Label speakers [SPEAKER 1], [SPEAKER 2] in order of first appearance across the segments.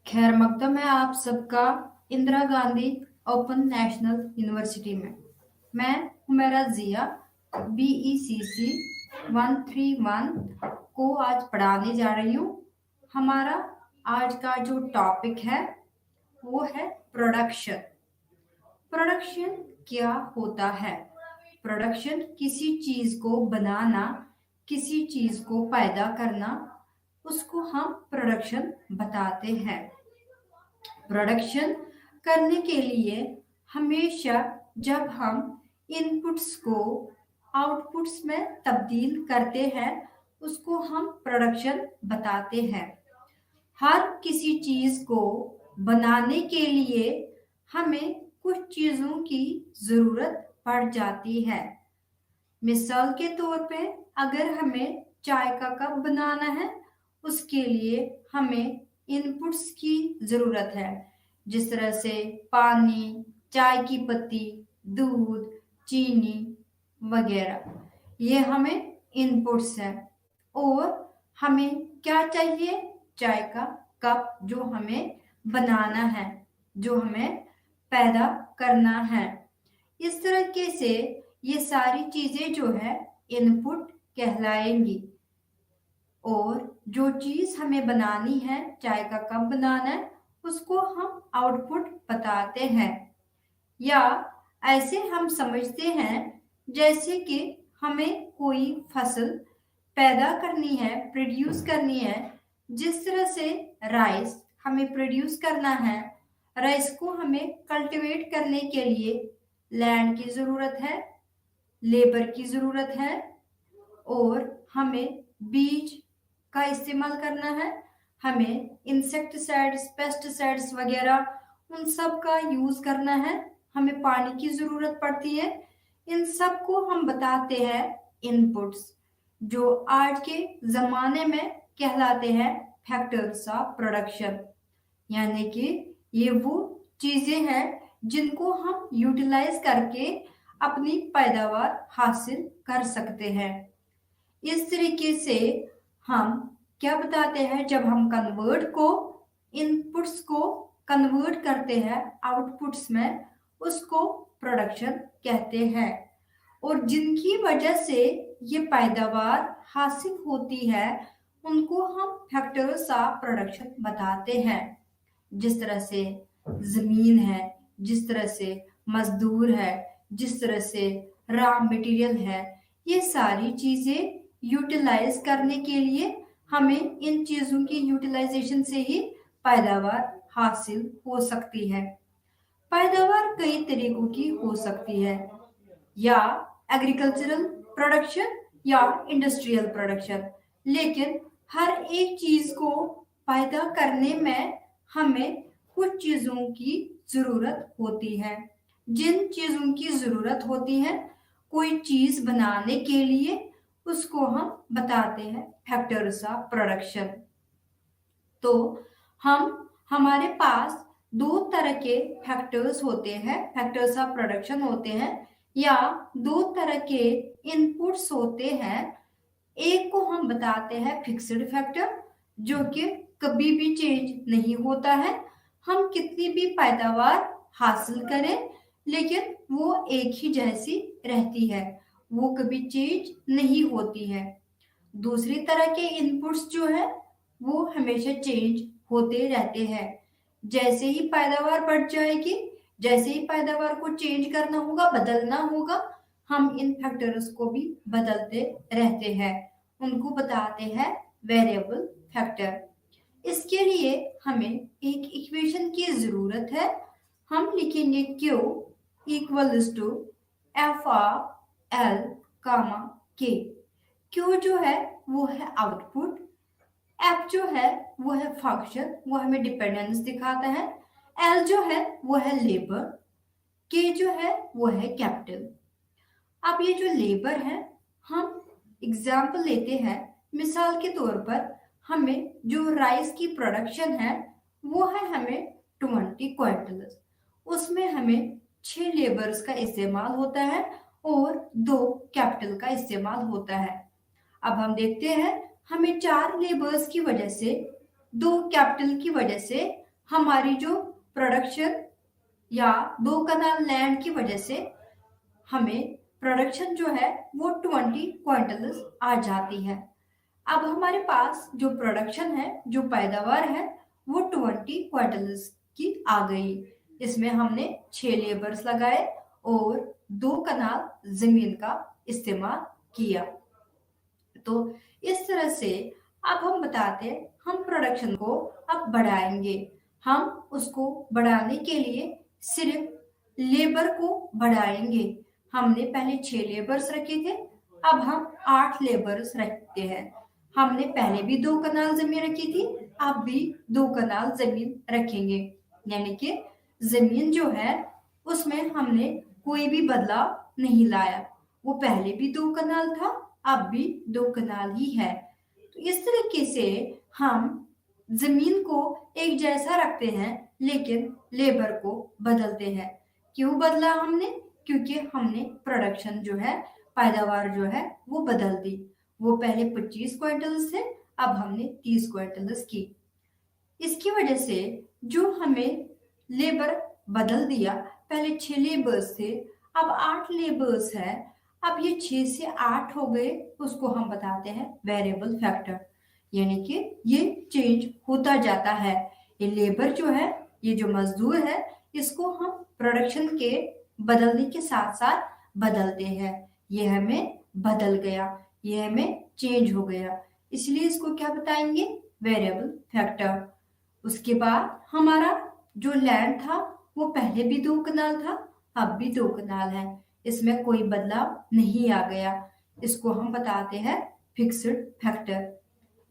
[SPEAKER 1] खैर मकदम है आप सबका Indira Gandhi open national university में। मैं हुमैरा जिया BECC 131 को आज पढ़ाने जा रही हूँ। हमारा आज का जो टॉपिक है वो है प्रोडक्शन। प्रोडक्शन क्या होता है? प्रोडक्शन किसी चीज को बनाना, किसी चीज को पैदा करना, उसको हम प्रोडक्शन बताते हैं। प्रोडक्शन करने के लिए हमेशा जब हम इनपुट्स को आउटपुट्स में तब्दील करते हैं उसको हम प्रोडक्शन बताते हैं। हर किसी चीज को बनाने के लिए हमें कुछ चीजों की जरूरत पड़ जाती है। मिसाल के तौर पे अगर हमें चाय का कप बनाना है उसके लिए हमें इनपुट्स की जरूरत है, जिस तरह से पानी, चाय की पत्ती, दूध, चीनी वगैरह। ये हमें इनपुट्स है। और हमें क्या चाहिए? चाय का कप जो हमें बनाना है, जो हमें पैदा करना है। इस तरीके से ये सारी चीजें जो है इनपुट कहलाएंगी। और जो चीज हमें बनानी है, चाय का कप बनाना है, उसको हम आउटपुट बताते हैं। या ऐसे हम समझते हैं जैसे कि हमें कोई फसल पैदा करनी है, प्रोड्यूस करनी है। जिस तरह से राइस हमें प्रोड्यूस करना है, राइस को हमें कल्टीवेट करने के लिए लैंड की जरूरत है, लेबर की जरूरत है, और हमें बीज का इस्तेमाल करना है, हमें इंसेक्टिसाइड्स, पेस्टिसाइड्स वगैरह उन सब का यूज करना है, हमें पानी की जरूरत पड़ती है। इन सब को हम बताते हैं इनपुट्स, जो आज के जमाने में कहलाते हैं फैक्टर्स ऑफ प्रोडक्शन। यानी कि ये वो चीजें हैं जिनको हम यूटिलाइज करके अपनी पैदावार हासिल कर सकते हैं। इस तरीके से हम क्या बताते हैं, जब हम कन्वर्ट को इनपुट्स को कन्वर्ट करते हैं आउटपुट्स में, उसको प्रोडक्शन कहते हैं। और जिनकी वजह से ये पैदावार हासिल होती है उनको हम फैक्टर्स ऑफ प्रोडक्शन बताते हैं। जिस तरह से जमीन है, जिस तरह से मजदूर है, जिस तरह से रॉ मटेरियल है, ये सारी चीजें यूटिलाइज करने के लिए हमें इन चीजों की यूटिलाइजेशन से ही पैदावार हासिल हो सकती है। पैदावार कई तरीकों की हो सकती है, या एग्रीकल्चरल प्रोडक्शन या इंडस्ट्रियल प्रोडक्शन। लेकिन हर एक चीज को पैदा करने में हमें कुछ चीजों की जरूरत होती है। जिन चीजों की जरूरत होती है कोई चीज बनाने के लिए, उसको हम बताते हैं फैक्टर्स ऑफ प्रोडक्शन। तो हमारे पास दो तरह के फैक्टर्स होते हैं, फैक्टर्स ऑफ प्रोडक्शन होते हैं, या दो तरह के इनपुट्स होते हैं। एक को हम बताते हैं फिक्स्ड फैक्टर, जो कि कभी भी चेंज नहीं होता है। हम कितनी भी पैदावार हासिल करें लेकिन वो एक ही जैसी रहती है, वो कभी चेंज नहीं होती है। दूसरी तरह के इनपुट्स जो है वो हमेशा चेंज होते रहते हैं। जैसे ही पैदावार बढ़ जाएगी, जैसे ही पैदावार को चेंज करना होगा, बदलना होगा, हम इन फैक्टर्स को भी बदलते रहते हैं। उनको बताते हैं वेरिएबल फैक्टर। इसके लिए हमें एक इक्वेशन की जरूरत है। हम लिखेंगे Q equals to F of L comma K. Q जो है वो है आउटपुट, एफ जो है वो है फंक्शन, वो हमें डिपेंडेंस दिखाता है, एल जो है वो है लेबर, के जो है वो है कैपिटल। अब ये जो लेबर है, हम एग्जाम्पल लेते हैं। मिसाल के तौर पर हमें जो राइस की प्रोडक्शन है वो है हमें 20 क्विंटल। उसमें हमें 6 लेबर्स का इस्तेमाल होता है और 2 कैपिटल का इस्तेमाल होता है। अब हम देखते हैं, हमें 4 लेबर्स की वजह से, 2 कैपिटल की वजह से हमारी जो प्रोडक्शन या 2 कनाल लैंड की वजह से हमें प्रोडक्शन जो है वो 20 क्विंटल्स आ जाती है। अब हमारे पास जो प्रोडक्शन है, जो पैदावार है, वो 20 क्विंटल्स की आ गई। इसमें हमने 6 लेबर्स लगाए और 2 कनाल जमीन का इस्तेमाल किया। तो इस तरह से अब हम बताते हैं हम प्रोडक्शन को अब बढ़ाएंगे। हम उसको बढ़ाने के लिए सिर्फ लेबर को बढ़ाएंगे। हमने पहले 6 लेबर्स रखे थे, अब हम 8 लेबर्स रखते हैं। हमने पहले भी 2 कनाल जमीन रखी थी, अब भी 2 कनाल जमीन रखेंगे। यानी कि जमीन जो है उसमें हमने कोई भी बदलाव नहीं लाया। वो पहले भी 2 कनाल था, अब भी 2 कनाल ही है। तो इस तरीके से हम जमीन को एक जैसा रखते हैं लेकिन लेबर को बदलते हैं। क्यों बदला हमने? क्योंकि हमने प्रोडक्शन जो है, पैदावार जो है वो बदल दी। वो पहले 25 क्विंटल्स थे, अब हमने 30 क्विंटल्स की। इसकी वजह से जो हमें लेबर बदल दिया, पहले 6 लेबर्स थे, अब 8 लेबर्स है। अब ये 6 से 8 हो गए, उसको हम बताते हैं वेरिएबल फैक्टर। यानी कि ये चेंज होता जाता है। ये लेबर जो है, ये जो मजदूर है, इसको हम प्रोडक्शन के बदलने के साथ साथ बदलते हैं। ये हमें बदल गया, ये हमें चेंज हो गया, इसलिए इसको क्या बताएंगे? Variable factor. उसके बाद हमारा जो लैंड था वो पहले भी 2 कनाल था, अब भी 2 कनाल है। इसमें कोई बदलाव नहीं आ गया। इसको हम बताते हैं फिक्स्ड फैक्टर।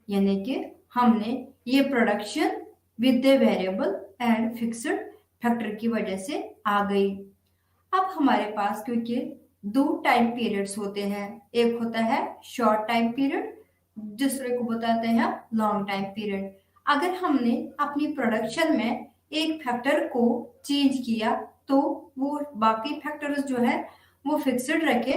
[SPEAKER 1] यानी कि हमने ये production with the variable and fixed factor की वजह से आ गई। अब हमारे पास क्योंकि 2 टाइम पीरियड्स होते हैं, एक होता है शॉर्ट टाइम पीरियड, दूसरे को बताते हैं लॉन्ग टाइम पीरियड। अगर हमने अपनी प्रोडक्शन में एक फैक्टर को चेंज किया तो वो बाकी फैक्टर्स जो है वो फिक्स्ड रखे,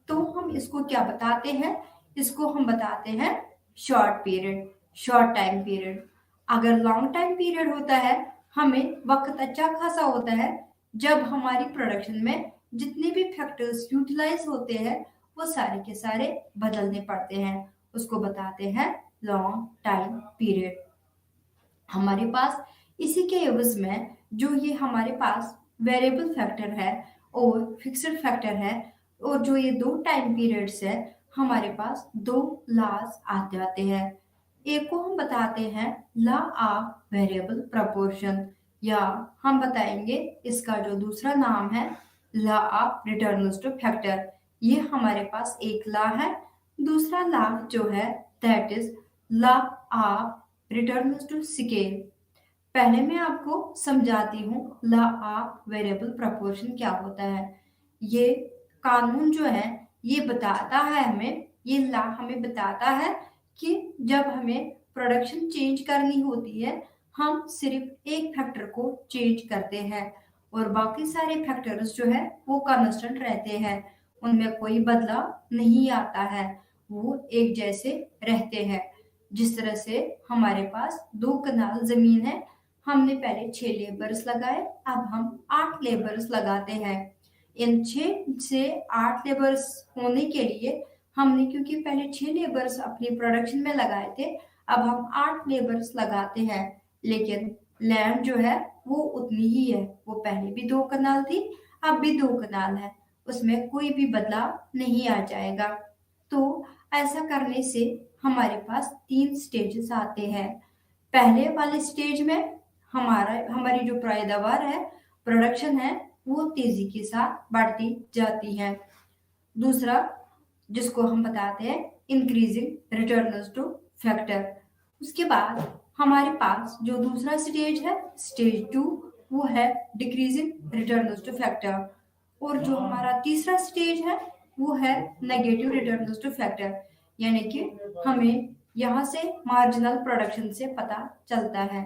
[SPEAKER 1] तो हम इसको क्या बताते हैं? इसको हम बताते हैं short period, short time period. अगर लॉन्ग टाइम पीरियड होता है, हमें वक्त अच्छा खासा होता है जब हमारी प्रोडक्शन में जितने भी फैक्टर्स यूटिलाइज होते हैं वो सारे के सारे बदलने पड़ते हैं, उसको बताते हैं लॉन्ग टाइम पीरियड। हमारे पास इसी के एवज में जो ये हमारे पास वेरिएबल फैक्टर है और फिक्स्ड फैक्टर है, और जो ये 2 टाइम पीरियड्स है, हमारे पास 2 लॉज आ जाते हैं। एक को हम बताते हैं लॉ ऑफ वेरिएबल प्रपोर्शन, या हम बताएंगे इसका जो दूसरा नाम है law of returns to factor. ये हमारे पास एक लॉ है। दूसरा लॉ जो है that is law of returns to scale. पहले मैं आपको समझाती हूँ लॉ ऑफ वेरिएबल प्रपोर्शन क्या होता है। ये कानून जो है ये बताता है हमें, ये लॉ हमें बताता है कि जब हमें प्रोडक्शन चेंज करनी होती है, हम सिर्फ एक फैक्टर को चेंज करते हैं और बाकी सारे फैक्टर्स जो है वो कांस्टेंट रहते हैं, उनमें कोई बदलाव नहीं आता है, वो एक जैसे रहते हैं। जिस तरह से हमारे पास 2 कनाल जमीन है, हमने पहले 6 लेबर्स लगाए, अब हम 8 लेबर्स लगाते हैं। इन 6 से 8 लेबर्स होने के लिए हमने, क्योंकि पहले 6 लेबर्स अपनी प्रोडक्शन में लगाए थे, अब हम 8 लेबर्स लगाते हैं। लेकिन लैंड जो है वो उतनी ही है, वो पहले भी 2 कनाल थी, अब भी 2 कनाल है, उसमें कोई भी बदलाव नहीं आ जाएगा। तो ऐसा करने से हमारे पास 3 स्टेजेस आते हैं। पहले वाले स्टेज में हमारी जो पैदावार है, प्रोडक्शन है, वो तेजी के साथ बढ़ती जाती है। दूसरा, जिसको हम बताते हैं इंक्रीजिंग रिटर्न्स टू फैक्टर। उसके बाद हमारे पास जो दूसरा स्टेज है, स्टेज 2, वो है डिक्रीजिंग रिटर्न्स टू फैक्टर। और जो हमारा तीसरा स्टेज है वो है नेगेटिव रिटर्न्स टू फैक्टर। यानी कि हमें यहाँ से मार्जिनल प्रोडक्शन से पता चलता है।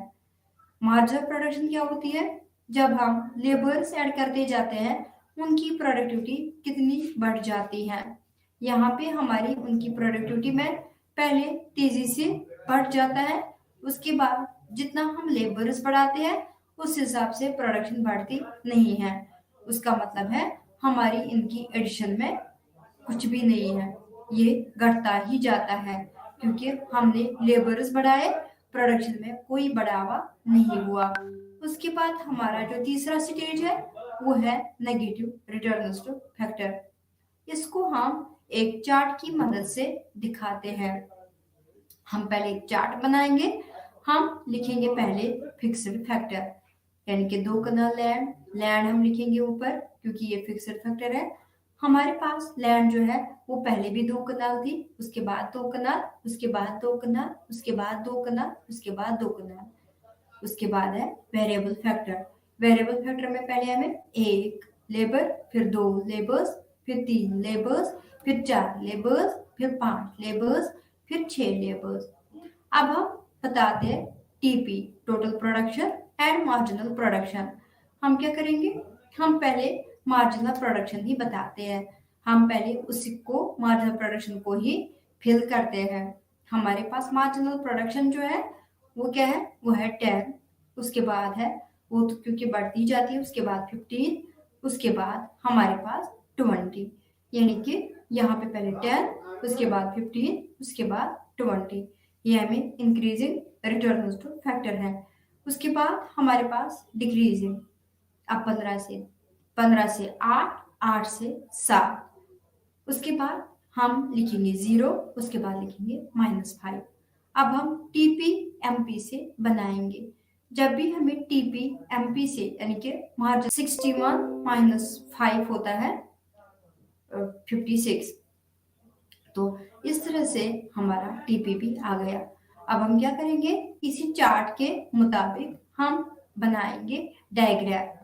[SPEAKER 1] मार्जिनल प्रोडक्शन क्या होती है? जब हम लेबर्स ऐड करते जाते हैं, उनकी प्रोडक्टिविटी कितनी बढ़ जाती है। यहाँ पे उनकी प्रोडक्टिविटी में पहले तेजी से बढ़ जाता है, उसके बाद जितना हम लेबर्स बढ़ाते हैं उस हिसाब से प्रोडक्शन बढ़ती नहीं है। उसका मतलब है हमारी इनकी एडिशन में कुछ भी नहीं है, ये घटता ही जाता है क्योंकि हमने लेबर्स बढ़ाए, प्रोडक्शन में कोई बढ़ावा नहीं हुआ। उसके बाद हमारा जो तीसरा स्टेज है वो है नेगेटिव रिटर्न्स टू फैक्टर। इसको हम एक चार्ट की मदद से दिखाते हैं। हम पहले एक चार्ट बनाएंगे। हम लिखेंगे पहले फिक्स्ड फैक्टर, यानी कि 2 कनाल लैंड। लैंड हम लिखेंगे ऊपर क्योंकि ये फिक्स्ड फैक्टर है। हमारे पास लैंड जो है वो पहले भी 2 कनाल थी, उसके बाद 2 कनाल, उसके बाद 2 कनाल, उसके बाद 2 कनाल, उसके बाद 2 कनाल। उसके बाद है वेरिएबल फैक्टर। वेरिएबल फैक्टर में पहले हमें 1 लेबर, फिर 2 लेबर्स, फिर 3 लेबर्स, फिर 4 लेबर्स, फिर 5 लेबर्स, फिर 6 लेबर्स। अब हम बताते हैं TP, total production and marginal production. हम क्या करेंगे, हम पहले मार्जिनल प्रोडक्शन ही बताते हैं। हम पहले उसी को मार्जिनल प्रोडक्शन को ही फिल करते हैं। हमारे पास मार्जिनल प्रोडक्शन जो है वो क्या है, वो है 10। उसके बाद है वो तो क्योंकि बढ़ती जाती है, उसके बाद 15, उसके बाद हमारे पास 20, यानी कि यहाँ पे पहले 10, उसके बाद 15, उसके बाद 20। ये हमें इंक्रीजिंग रिटर्न टू फैक्टर है। उसके बाद हमारे पास डिक्रीजिंग, अब 15 से 8, 8 से 7। उसके बाद हम लिखेंगे 0, उसके बाद लिखेंगे -5। अब हम टीपी एमपी से बनाएंगे। जब भी हमें टीपी एमपी से यानी कि मार्जिन 61 -5 होता है 56, तो इस तरह से हमारा टीपी भी आ गया। अब हम क्या करेंगे, इसी चार्ट के मुताबिक हम बनाएंगे डायग्राम।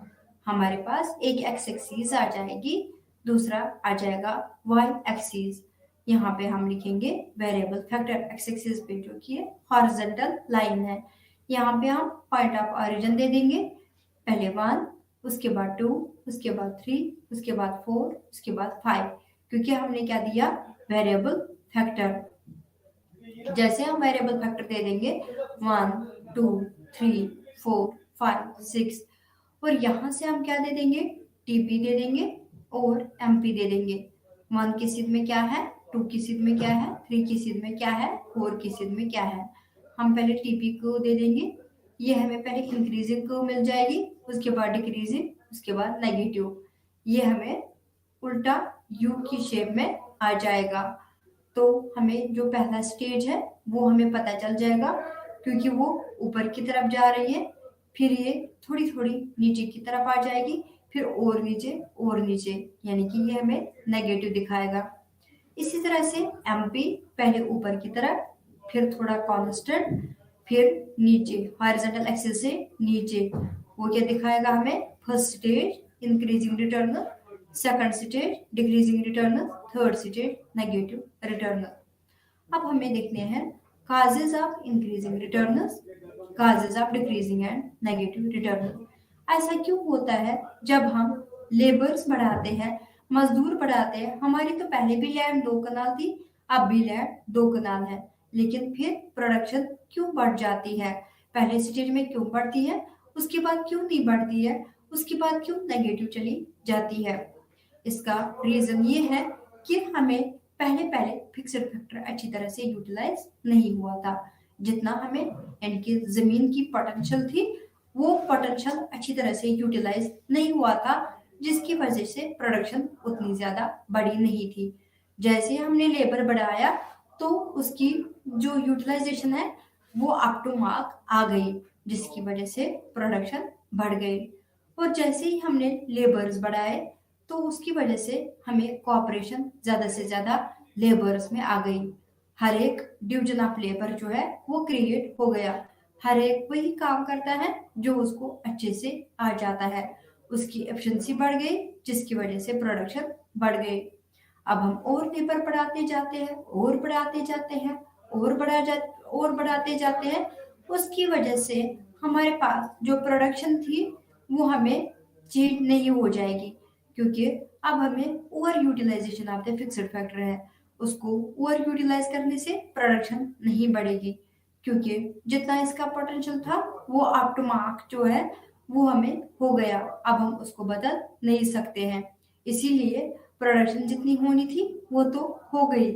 [SPEAKER 1] हमारे पास एक एक्स एक्सिस आ जाएगी, दूसरा आ जाएगा वाई एक्सिस। यहाँ पे हम लिखेंगे वेरिएबल फैक्टर। एक्स एक्सिस पे जो कि हॉरिजॉन्टल लाइन है, यहाँ पे हम पॉइंट ऑफ ऑरिजिन दे देंगे। पहले 1, उसके बाद 2, उसके बाद 3, उसके बाद 4, उसके बाद 5, क्योंकि हमने क्या दिया, वेरिएबल फैक्टर। जैसे हम वेरिएबल फैक्टर दे देंगे 1, 2, 3, 4, 5, 6, और यहाँ से हम क्या दे देंगे, टीपी दे देंगे और एमपी दे देंगे। 1 की सिद्ध में क्या है, 2 की सिद्ध में क्या है, 3 की सिद्ध में क्या है, 4 की सिद्ध में क्या है। हम पहले टीपी को दे देंगे, ये हमें पहले इंक्रीजिंग को मिल जाएगी, उसके बाद डिक्रीजिंग, उसके बाद नेगेटिव। ये हमें उल्टा यू की शेप में आ जाएगा। तो हमें जो पहला स्टेज है वो हमें पता चल जाएगा, क्योंकि वो ऊपर की तरफ जा रही है, फिर ये थोड़ी थोड़ी नीचे की तरफ आ जाएगी, फिर और नीचे, यानी कि ये हमें नेगेटिव दिखाएगा। इसी तरह से एमपी पहले ऊपर की तरफ, फिर थोड़ा कांस्टेंट, फिर नीचे हॉरिजॉन्टल एक्सिस से नीचे। वो क्या दिखाएगा हमें, first stage increasing return, second stage decreasing return, third stage negative return. अब हमें देखने हैं causes of increasing returns, causes of decreasing and negative return. ऐसा क्यों होता है, जब हम लेबर्स बढ़ाते हैं, मजदूर बढ़ाते हैं, हमारी तो पहले भी लैंड 2 कनाल थी, अब भी लैंड 2 कनाल है, लेकिन फिर प्रोडक्शन क्यों बढ़ जाती है, पहले स्टेज में क्यों बढ़ती है, उसके बाद क्यों नहीं बढ़ती है, उसके बाद क्यों नेगेटिव चली जाती है। इसका रीजन ये है कि हमें पहले पहले फिक्स्ड फैक्टर अच्छी तरह से यूटिलाइज नहीं हुआ था। जितना हमें यानी कि जमीन की पोटेंशियल थी, वो पोटेंशियल अच्छी तरह से यूटिलाइज नहीं हुआ था, जिसकी वजह से प्रोडक्शन उतनी ज्यादा बड़ी नहीं थी। जैसे हमने लेबर बढ़ाया तो उसकी जो यूटिलाइजेशन है वो अप टू मार्क आ गई, जिसकी वजह से प्रोडक्शन बढ़ गई। और जैसे ही हमने लेबर्स बढ़ाए तो उसकी वजह से हमें कोऑपरेशन ज्यादा से ज्यादा लेबर्स में आ गई। हर एक डिवीजन ऑफ लेबर जो है वो क्रिएट हो गया, हर एक वही काम करता है जो उसको अच्छे से आ जाता है, उसकी एफिशिएंसी बढ़ गई, जिसकी वजह से प्रोडक्शन बढ़ गई। अब हम और लेबर बढ़ाते जाते हैं, और बढ़ाते जाते हैं, और बढ़ाते जाते हैं, उसकी वजह से हमारे पास जो प्रोडक्शन थी वो हमें चीट नहीं हो जाएगी, क्योंकि अब हमें over utilisation of the fixed factor है, उसको ओवर यूटिलाइज करने से प्रोडक्शन नहीं बढ़ेगी। क्योंकि जितना इसका पोटेंशियल था वो अप टू मार्क जो है वो हमें हो गया, अब हम उसको बदल नहीं सकते हैं। इसीलिए प्रोडक्शन जितनी होनी थी वो तो हो गई,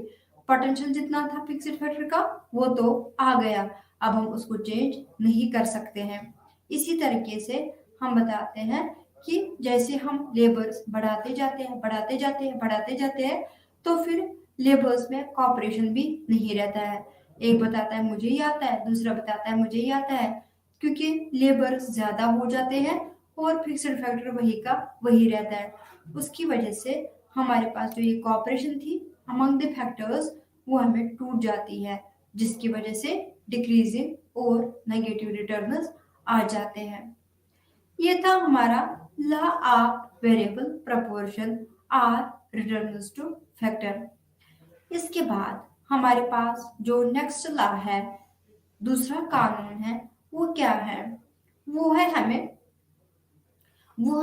[SPEAKER 1] पोटेंशियल जितना था फिक्स्ड फैक्टर का वो तो आ गया, अब हम उसको चेंज नहीं कर सकते हैं। इसी तरीके से हम बताते हैं कि जैसे हम लेबर्स बढ़ाते जाते हैं बढ़ाते जाते हैं बढ़ाते जाते हैं, तो फिर लेबर्स में कॉपरेशन भी नहीं रहता है। एक बताता है मुझे ही आता है, दूसरा बताता है मुझे ही आता है, क्योंकि लेबर्स ज्यादा हो जाते हैं और फिक्स्ड फैक्टर वही का वही रहता है। उसकी वजह से हमारे पास जो ये कॉपरेशन थी अमंग द फैक्टर्स वो हमें टूट जाती है, जिसकी वजह से डिक्रीजिंग और नेगेटिव रिटर्न्स आ जाते हैं। ये था हमारा law of variable proportion or returns to factor. इसके बाद हमारे पास जो नेक्स्ट लॉ है, दूसरा कानून है, वो क्या है? वो है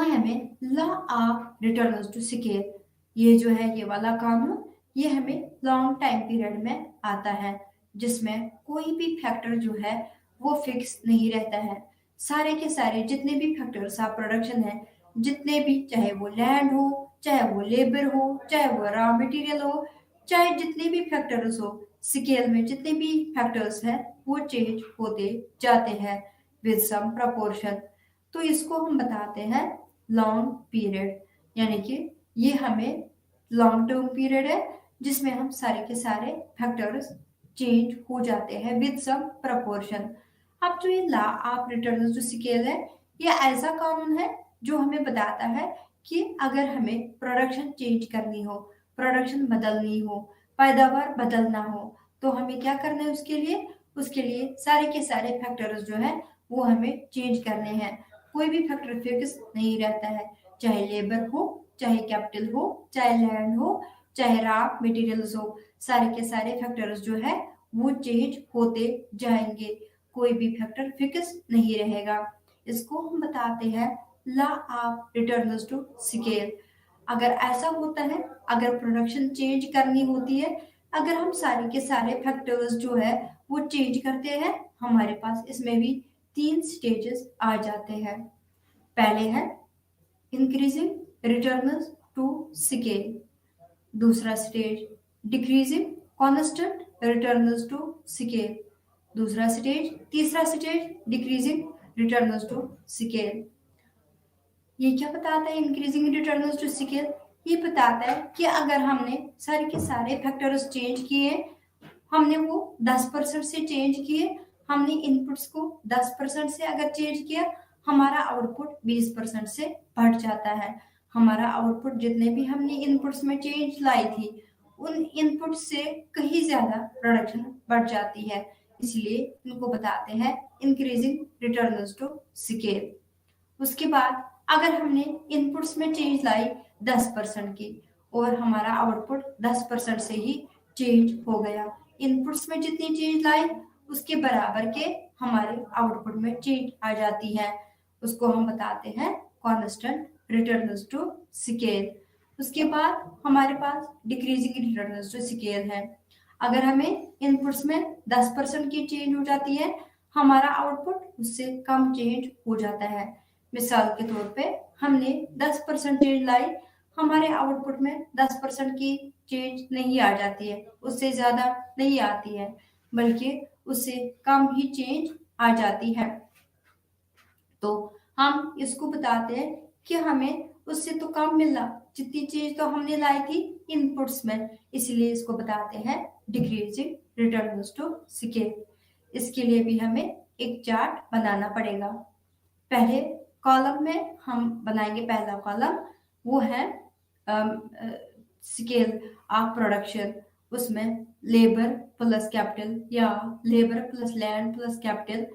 [SPEAKER 1] हमें law of returns to scale. ये जो है ये वाला कानून, ये हमें लॉन्ग टाइम पीरियड में आता है, जिसमें कोई भी फैक्टर जो है वो फिक्स नहीं रहता है। सारे के सारे जितने भी फैक्टर्स ऑफ प्रोडक्शन है, जितने भी, चाहे वो लैंड हो, चाहे वो लेबर हो, चाहे वो रॉ मटेरियल हो, चाहे जितने भी फैक्टर्स हो, स्केल में जितने भी फैक्टर्स हैं वो चेंज होते जाते हैं विद सम प्रपोर्शन। तो इसको हम बताते हैं लॉन्ग पीरियड, यानी कि ये हमें लॉन्ग टर्म पीरियड है जिसमें हम सारे के सारे फैक्टर्स चेंज हो जाते हैं विद सम प्रपोर्शन। अब जो ये लॉ ऑफ रिटर्न जो स्केल है, ये ऐसा कानून है जो हमें बताता है कि अगर हमें प्रोडक्शन चेंज करनी हो, प्रोडक्शन बदलनी हो, पैदावार बदलना हो, तो हमें क्या करना है उसके लिए सारे के सारे फैक्टर्स जो है वो हमें चेंज करने हैं। कोई भी फैक्टर फिक्स नहीं रहता है, चाहे लेबर हो, चाहे कैपिटल हो, चाहे लैंड हो, चाहे रॉ मटेरियल्स हो, सारे के सारे फैक्टर्स जो है वो चेंज होते जाएंगे, कोई भी फैक्टर फिक्स नहीं रहेगा। इसको हम बताते हैं law of returns to scale. अगर ऐसा होता है, अगर प्रोडक्शन चेंज करनी होती है, अगर हम सारे के सारे फैक्टर्स जो है वो चेंज करते हैं, हमारे पास इसमें भी 3 स्टेजेस आ जाते हैं। पहले है इंक्रीजिंग रिटर्न्स टू स्केल, दूसरा stage decreasing constant returns to scale, तीसरा stage decreasing returns to scale. ये क्या बताता है इंक्रीजिंग रिटर्न्स टू स्केल? ये बताता है कि अगर हमने सारे के सारे फैक्टर्स चेंज किए, हमने वो 10% से चेंज किए, हमने इनपुट्स को 10% से अगर चेंज किया, हमारा आउटपुट 20% से बढ़ जाता है। हमारा आउटपुट जितने भी हमने इनपुट्स में चेंज लाई थी, उन इनपुट से कहीं ज्यादा प्रोडक्शन बढ़ जाती है, इसलिए इनको बताते हैं इंक्रीजिंग रिटर्न्स टू स्केल। उसके बाद अगर हमने इनपुट्स में चेंज लाई 10% की और हमारा आउटपुट 10% से ही चेंज हो गया, इनपुट्स में जितनी चेंज लाई उसके बराबर के हमारे आउटपुट में चेंज आ जाती है, उसको हम बताते हैं कांस्टेंट रिटर्न्स टू स्केल। उसके बाद हमारे पास डिक्रीजिंग रिटर्न्स टू स्केल है। अगर हमें इनपुट्स में 10% की चेंज हो जाती है, हमारा आउटपुट उससे कम चेंज हो जाता है। मिसाल के तौर पे हमने 10% चेंज लाई, हमारे आउटपुट में 10% की चेंज नहीं आ जाती है, उससे ज्यादा नहीं आती है, बल्कि उससे कम ही चेंज आ जाती है। तो हम इसको बताते हैं कि हमें उससे तो कम मिला, जितनी चेंज तो हमने लाई थी इनपुट्स में, इसलिए इसको बताते हैं डिक्रीजिंग रिटर्न्स टू स्केल। इसके लिए भी हमें एक चार्ट बनाना पड़ेगा। पहले कॉलम में हम बनाएंगे, पहला कॉलम वो है स्केल ऑफ प्रोडक्शन, उसमें लेबर प्लस कैपिटल या labour plus land plus capital,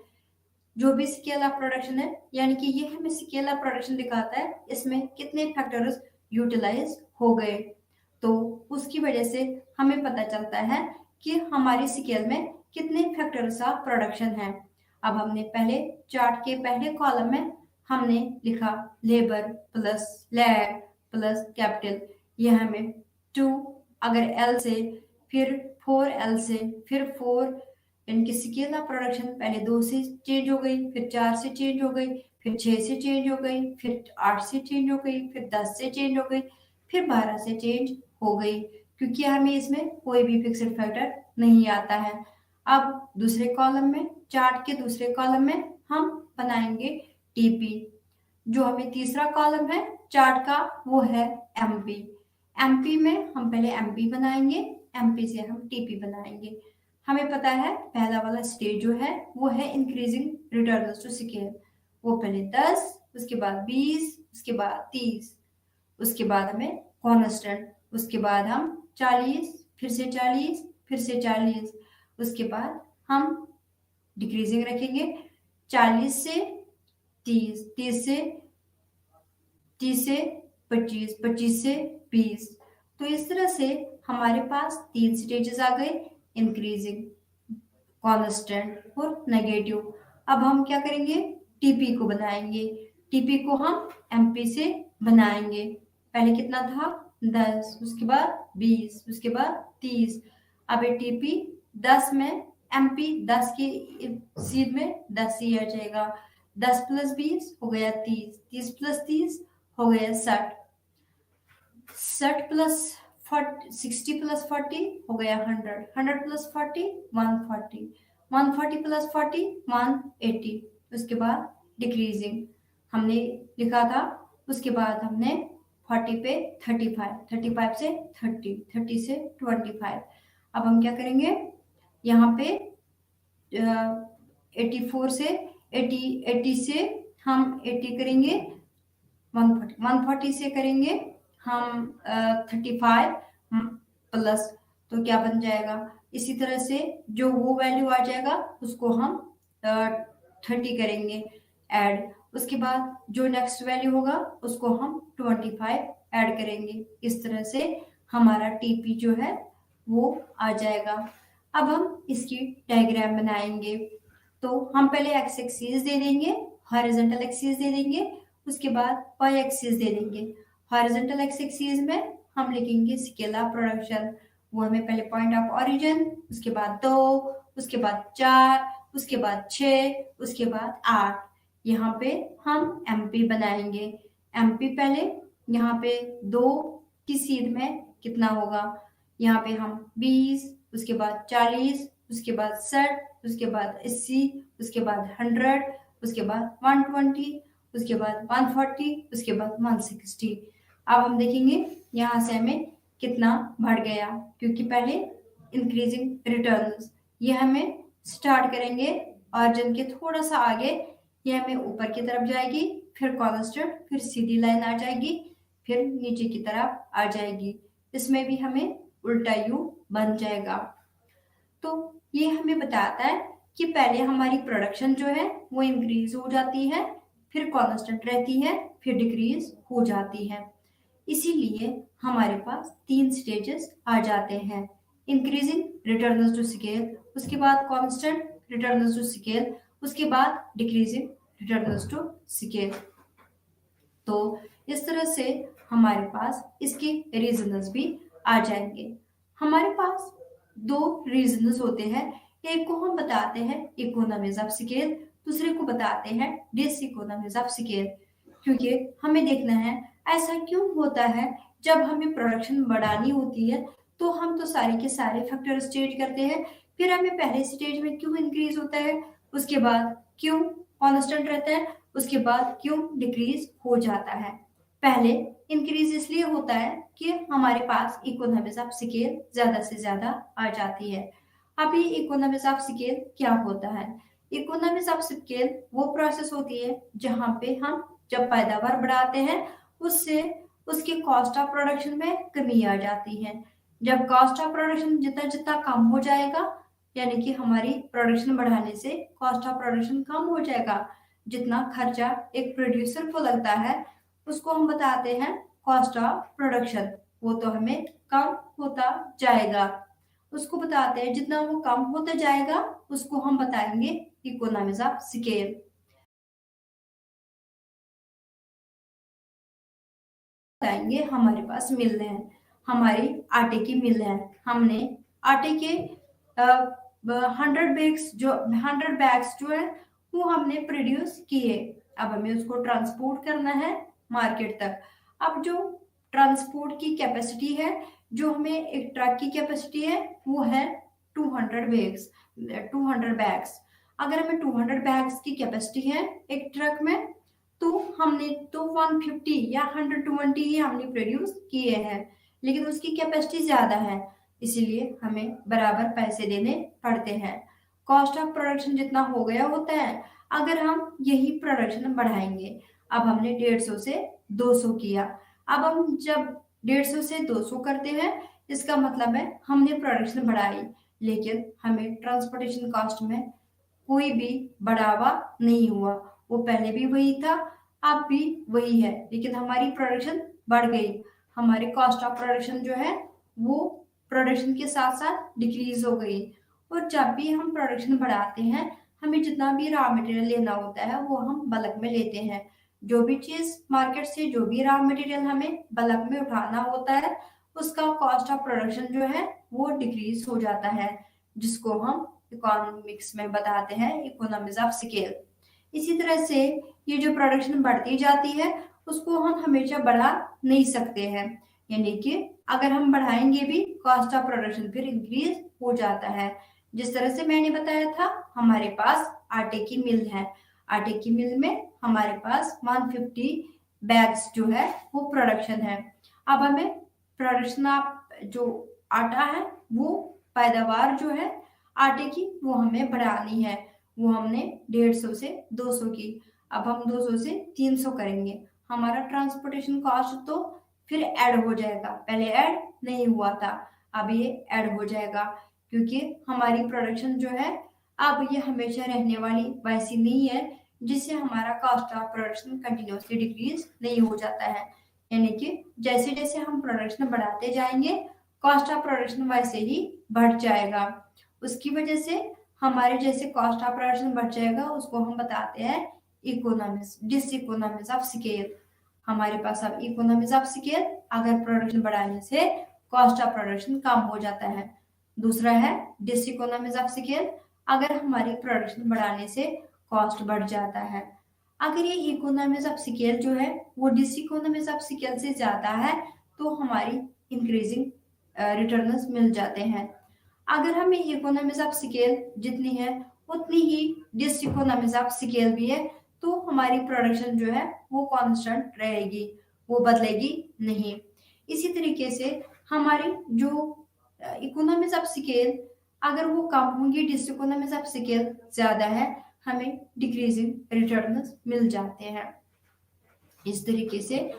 [SPEAKER 1] जो भी स्केल ऑफ प्रोडक्शन है, यानी कि ये हमें स्केल ऑफ प्रोडक्शन दिखाता है इसमें कितने फैक्टर्स यूटिलाइज हो गए। तो उसकी वजह से हमें पता चलता है कि हमारी स्केल में कितने फैक्टर्स ऑफ प्रोडक्शन है। अब हमने पहले चार्ट के पहले कॉलम में हमने लिखा labour plus land plus capital, ये हमें 2, अगर एल से, फिर 4L से, फिर 4 यानी कि स्केल ऑफ प्रोडक्शन पहले 2 से चेंज हो गई, फिर 4 से चेंज हो गई, फिर 6 से चेंज हो गई, फिर 8 से चेंज हो गई, फिर 10 से चेंज हो गई, फिर 12 से चेंज हो गई, क्योंकि हमें इसमें कोई भी फिक्स्ड फैक्टर नहीं आता है। अब दूसरे कॉलम में, चार्ट के दूसरे कॉलम में हम बनाएंगे टीपी। जो हमें तीसरा कॉलम है चार्ट का वो है एमपी। एमपी में हम पहले एमपी बनाएंगे, एमपी से हम टीपी बनाएंगे। हमें पता है पहला वाला स्टेज जो है वो है इंक्रीजिंग रिटर्न टू स्केल। वो पहले 10, उसके बाद 20, उसके बाद 30, उसके बाद हमें कॉन्स्टेंट, उसके बाद हम 40, फिर से 40, फिर से 40, उसके बाद हम डिक्रीजिंग रखेंगे 40 से 30, 30 से 30 से 25, 25 से 20। तो इस तरह से हमारे पास 3 स्टेजेस आ गए, इंक्रीजिंग, कांस्टेंट और नेगेटिव। अब हम क्या करेंगे, टीपी को बनाएंगे। टीपी को हम एमपी से बनाएंगे। पहले कितना था 10, उसके बाद 20, उसके बाद 30। अब ये टीपी 10 में, एमपी 10 की सीध में 10 ही आ जाएगा। 10 प्लस 20 हो गया 30, 30 प्लस 30 हो गया 60, 60 प्लस 40, 60 प्लस 40 हो गया 100, 100 प्लस 40 140, 140 प्लस 40 180। उसके बाद डिक्रीजिंग हमने लिखा था, उसके बाद हमने 40 पे 35, 35 से 30, 30 से 25। अब हम क्या करेंगे, यहाँ पे 84 से 80, 80 से हम 80 करेंगे, 140, 140 से करेंगे हम 35 प्लस, तो क्या बन जाएगा, इसी तरह से जो वो वैल्यू आ जाएगा उसको हम 30 करेंगे ऐड। उसके बाद जो नेक्स्ट वैल्यू होगा उसको हम 25 ऐड करेंगे। इस तरह से हमारा टीपी जो है वो आ जाएगा। अब हम इसकी डायग्राम बनाएंगे। तो हम पहले एक्स एक्सिस दे देंगे, हॉरिजॉन्टल एक्सिस दे देंगे, उसके बाद वाई एक्सिस दे देंगे। हॉरिजॉन्टल एक्सिस में हम लिखेंगे स्केल ऑफ प्रोडक्शन। वो हमें पहले पॉइंट ऑफ ओरिजिन, उसके बाद 2, उसके बाद 4, उसके बाद 6, उसके बाद 8। यहाँ पे हम एमपी बनाएंगे। एमपी पहले यहाँ पे 2 की सीध में कितना होगा, यहाँ पे हम 20, उसके बाद 40, उसके बाद 60, उसके बाद 80, उसके बाद 100, उसके बाद 120, उसके बाद 140, उसके बाद 160। अब हम देखेंगे यहाँ से हमें कितना बढ़ गया, क्योंकि पहले इंक्रीजिंग रिटर्न्स ये हमें स्टार्ट करेंगे और जन के थोड़ा सा आगे ये हमें ऊपर की तरफ जाएगी, फिर कांस्टेंट, फिर सीधी लाइन आ जाएगी, फिर नीचे की तरफ आ जाएगी। इसमें भी हमें उल्टा यू बन जाएगा। तो ये हमें बताता है कि पहले हमारी प्रोडक्शन जो है वो इंक्रीज हो जाती है, फिर कांस्टेंट रहती है, फिर डिक्रीज हो जाती है। इसीलिए हमारे पास 3 स्टेजेस आ जाते हैं, इंक्रीजिंग रिटर्न टू स्केल, उसके बाद कांस्टेंट रिटर्न टू स्केल, उसके बाद डिक्रीजिंग रिटर्न टू स्केल। तो इस तरह से हमारे पास इसके रीजंस भी आ जाएंगे। हमारे पास 2 रीजंस होते हैं, एक को हम बताते हैं इकोनॉमीज ऑफ स्केल, दूसरे को बताते हैं डिसइकोनॉमीज ऑफ स्केल। क्योंकि हमें देखना है ऐसा क्यों होता है, जब हमें प्रोडक्शन बढ़ानी होती है तो हम तो सारे के सारे फैक्टर स्टेज करते हैं, फिर हमें पहले स्टेज में क्यों इंक्रीज होता है, उसके बाद क्यों कांस्टेंट रहता है, उसके बाद क्यों डिक्रीज हो जाता है। पहले इंक्रीज इसलिए होता है कि हमारे पास इकोनॉमीज ऑफ स्केल ज्यादा से ज्यादा आ जाती है। अब ये इकोनॉमीज ऑफ स्केल क्या होता है, इकोनॉमीज ऑफ स्केल वो प्रोसेस होती है जहां पे हम जब पैदावार बढ़ाते हैं उससे उसके कॉस्ट ऑफ प्रोडक्शन में कमी आ जाती है। जब कॉस्ट ऑफ प्रोडक्शन जितना जितना कम हो जाएगा, यानी कि हमारी प्रोडक्शन बढ़ाने से कॉस्ट ऑफ प्रोडक्शन कम हो जाएगा, जितना खर्चा एक प्रोड्यूसर को लगता है उसको हम बताते हैं कॉस्ट ऑफ प्रोडक्शन, वो तो हमें कम होता जाएगा। उसको बताते हैं जितना वो कम होता जाएगा उसको हम बताएंगे इकोनॉमीज ऑफ स्केल। बताएंगे हमारे पास मिल है, हमारी आटे की मिल है, हमने आटे के हंड्रेड बैग्स जो है वो हमने प्रोड्यूस किए। अब हमें उसको ट्रांसपोर्ट करना है मार्केट तक। अब जो ट्रांसपोर्ट की कैपेसिटी है, जो हमें एक ट्रक की कैपेसिटी है, वो है 200 बैग्स। अगर हमें 200 बैग्स की कैपेसिटी है एक ट्रक में, तो हमने तो 150 या 120 ही हमने प्रोड्यूस किए हैं, लेकिन उसकी कैपेसिटी ज्यादा है, इसीलिए हमें बराबर पैसे देने पड़ते हैं। कॉस्ट ऑफ प्रोडक्शन जितना हो गया होता है, अगर हम यही प्रोडक्शन बढ़ाएंगे, अब हमने 150 से 200 किया, अब हम जब 150 से 200 करते हैं, इसका मतलब है हमने प्रोडक्शन बढ़ाई, लेकिन हमें ट्रांसपोर्टेशन कॉस्ट में कोई भी बढ़ावा नहीं हुआ। वो पहले भी वही था, अब भी वही है, लेकिन हमारी प्रोडक्शन बढ़ गई। हमारे कॉस्ट ऑफ प्रोडक्शन जो है वो प्रोडक्शन के साथ साथ डिक्रीज हो गई। और जब भी हम प्रोडक्शन बढ़ाते हैं, हमें जितना भी रॉ मटेरियल लेना होता है वो हम बल्क में लेते हैं। जो भी चीज मार्केट से, जो भी रॉ मटेरियल हमें बल्क में उठाना होता है, उसका कॉस्ट ऑफ प्रोडक्शन जो है वो डिक्रीज हो जाता है, जिसको हम इकोनॉमिक्स में बताते हैं इकोनॉमीज ऑफ स्केल। इसी तरह से ये जो प्रोडक्शन बढ़ती जाती है, उसको हम हमेशा बढ़ा नहीं सकते हैं, यानी कि अगर हम बढ़ाएंगे भी, कॉस्ट ऑफ प्रोडक्शन फिर इंक्रीज हो जाता है। जिस तरह से मैंने बताया था, हमारे पास आटे की मिल है, आटे की मिल में हमारे पास 150 बैग्स जो है वो प्रोडक्शन है। अब हमें प्रोडक्शन ऑफ जो आटा है, वो पैदावार जो है आटे की, वो हमें बढ़ानी है। वो हमने 150 से 200 की, अब हम 200 से 300 करेंगे। हमारा ट्रांसपोर्टेशन कॉस्ट तो फिर ऐड हो जाएगा, पहले ऐड नहीं हुआ था, अब ये ऐड हो जाएगा, क्योंकि हमारी प्रोडक्शन जो है अब ये हमेशा रहने वाली वैसी नहीं है, जिससे हमारा cost of production continuously decrease नहीं हो जाता है। यानी कि जैसे जैसे हम प्रोडक्शन बढ़ाते जाएंगे, कॉस्ट ऑफ प्रोडक्शन वैसे ही बढ़ जाएगा। उसकी वजह से हमारे जैसे कॉस्ट ऑफ प्रोडक्शन बढ़ जाएगा, उसको हम बताते हैं economics, diseconomics of scale. हमारे पास अब इकोनॉमिक्स ऑफ स्केल, अगर प्रोडक्शन बढ़ाने से कॉस्ट ऑफ प्रोडक्शन कम हो जाता है। दूसरा है डिस इकोनॉमिक्स ऑफ स्केल, अगर हमारी प्रोडक्शन बढ़ाने से कॉस्ट बढ़ जाता है। अगर ये इकोनॉमिक्स ऑफ स्केल जो है वो डिस इकोनॉमिक्स ऑफ स्केल से ज्यादा है, तो हमारी इंक्रीजिंग रिटर्न्स मिल जाते हैं। अगर हमें इकोनॉमिक्स ऑफ स्केल जितनी है उतनी ही डिस इकोनॉमिक्स ऑफ स्केल भी है, तो हमारी प्रोडक्शन जो है वो कांस्टेंट रहेगी, वो बदलेगी नहीं। इसी तरीके से हमारी जो इकोनॉमिक्स ऑफ स्केल अगर वो कम होंगी, डिस इकोनॉमिक्स ऑफ स्केल ज्यादा है, हमें डिक्रीजिंग रिटर्न्स मिल जाते हैं। इस तरीके से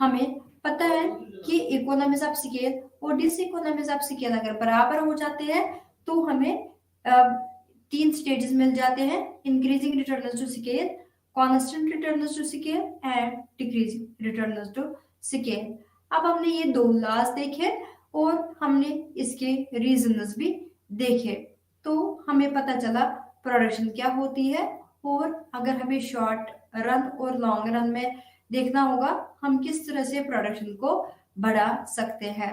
[SPEAKER 1] हमें पता है कि इकोनॉमिक्स ऑफ स्केल और डिस इकोनॉमिक्स ऑफ स्केल अगर बराबर हो जाते हैं, तो हमें 3 स्टेजेस मिल जाते हैं, increasing returns to scale, constant returns to scale and decreasing returns to scale. अब हमने ये 2 लॉज देखे और हमने इसके रीजंस भी देखे, तो हमें पता चला प्रोडक्शन क्या होती है, और अगर हमें शॉर्ट रन और लॉन्ग रन में देखना होगा हम किस तरह से प्रोडक्शन को बढ़ा सकते हैं।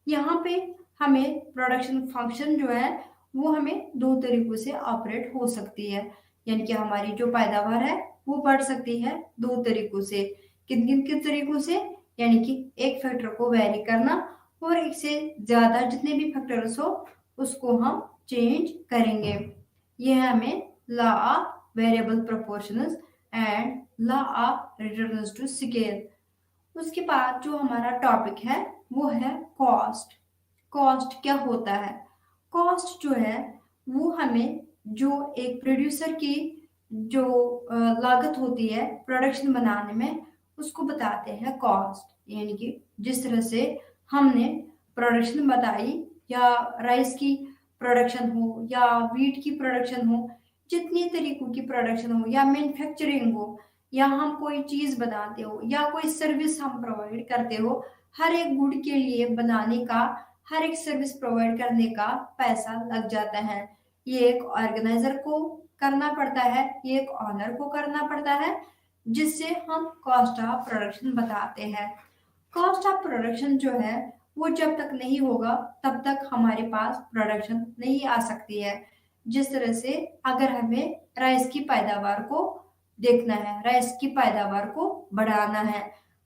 [SPEAKER 1] यहाँ पे हमें प्रोडक्शन फंक्शन जो है वो हमें 2 तरीकों से ऑपरेट हो सकती है, यानी कि हमारी जो पैदावार है वो बढ़ सकती है 2 तरीकों से। किन किन किन तरीकों से? यानी कि एक फैक्टर को वेरी करना, और एक से ज्यादा जितने भी फैक्टर्स हो उसको हम चेंज करेंगे। यह हमें law of variable proportions and law of returns to scale. उसके बाद जो हमारा टॉपिक है वो है कॉस्ट। कॉस्ट क्या होता है? कॉस्ट जो है वो हमें जो एक प्रोड्यूसर की जो लागत होती है प्रोडक्शन बनाने में, उसको बताते हैं कॉस्ट। यानी कि जिस तरह से हमने प्रोडक्शन बताई, या राइस की प्रोडक्शन हो या वीट की प्रोडक्शन हो, जितनी तरीकों की प्रोडक्शन हो या मैन्युफैक्चरिंग हो, या हम कोई चीज बनाते हो या कोई सर्विस हम प्रोवाइड करते हो, हर एक गुड के लिए बनाने का, हर एक सर्विस प्रोवाइड करने का पैसा लग जाता है। ये एक ऑर्गेनाइजर को करना पड़ता है, ये एक ऑनर को करना पड़ता है, जिससे हम कॉस्ट ऑफ प्रोडक्शन बताते हैं। कॉस्ट ऑफ प्रोडक्शन जो है वो जब तक नहीं होगा तब तक हमारे पास प्रोडक्शन नहीं आ सकती है। जिस तरह से अगर हमें राइस की पैदावार को देखना है, राइस की पैदावार को बढ़ाना है,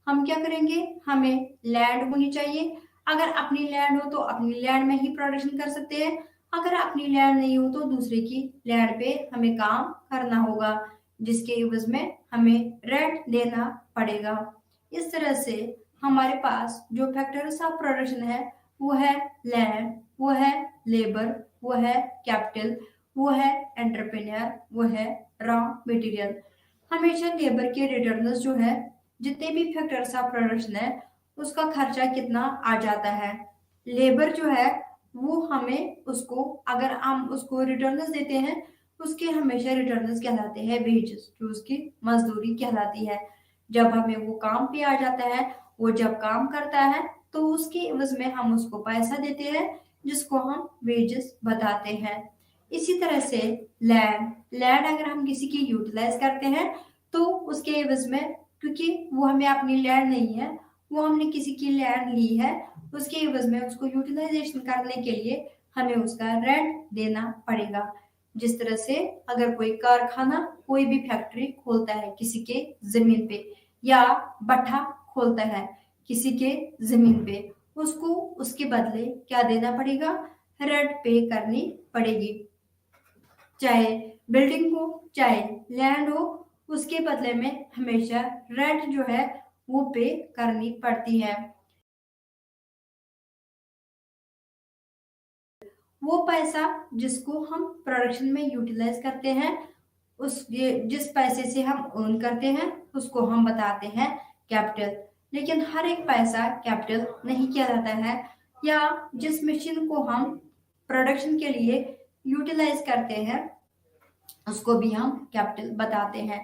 [SPEAKER 1] हम क्या करेंगे? हमें लैंड होनी चाहिए। अगर अपनी लैंड हो तो अपनी लैंड में ही प्रोडक्शन कर सकते हैं, अगर अपनी लैंड नहीं हो तो दूसरे की लैंड पे हमें काम करना होगा, जिसके एवज में हमें रेंट देना पड़ेगा। इस तरह से हमारे पास जो फैक्टर्स ऑफ प्रोडक्शन है वो है लैंड, वो है लेबर, वो है कैपिटल, वो है एंटरप्रेन्योर, वो है रॉ मटेरियल। हमेशा लेबर के रिटर्न्स जो है, जितने भी फैक्टर्स ऑफ प्रोडक्शन है उसका खर्चा कितना आ जाता है। लेबर जो है वो हमें उसको, अगर हम उसको रिटर्न्स देते हैं, उसके हमेशा रिटर्न्स कहलाते हैं वेजेस, जो उसकी मजदूरी कहलाती है। जब हमें वो काम पे आ जाता है, वो जब काम करता है तो उसके एवज में हम उसको पैसा देते हैं, जिसको हम वेजेस बताते हैं। इसी तरह से लैंड, लैंड अगर हम किसी की यूटिलाइज करते हैं तो उसके एवज में, क्योंकि वो हमें अपनी लैंड नहीं है, वो हमने किसी की लैंड ली है, उसके एवज में उसको यूटिलाइजेशन करने के लिए हमें उसका रेंट देना पड़ेगा। जिस तरह से अगर कोई कारखाना, कोई भी फैक्ट्री खोलता है किसी के जमीन पे, या भट्ठा खोलता है किसी के जमीन पे, उसको उसके बदले क्या देना पड़ेगा? रेंट पे करनी पड़ेगी। चाहे बिल्डिंग हो चाहे लैंड हो, उसके बदले में हमेशा रेंट जो है वो पे करनी पड़ती है। वो पैसा जिसको हम प्रोडक्शन में यूटिलाइज करते हैं, उस जिस पैसे से हम अर्न करते हैं उसको हम बताते हैं कैपिटल। लेकिन हर एक पैसा कैपिटल नहीं किया जाता है, या जिस मशीन को हम प्रोडक्शन के लिए यूटिलाइज करते हैं उसको भी हम कैपिटल बताते हैं।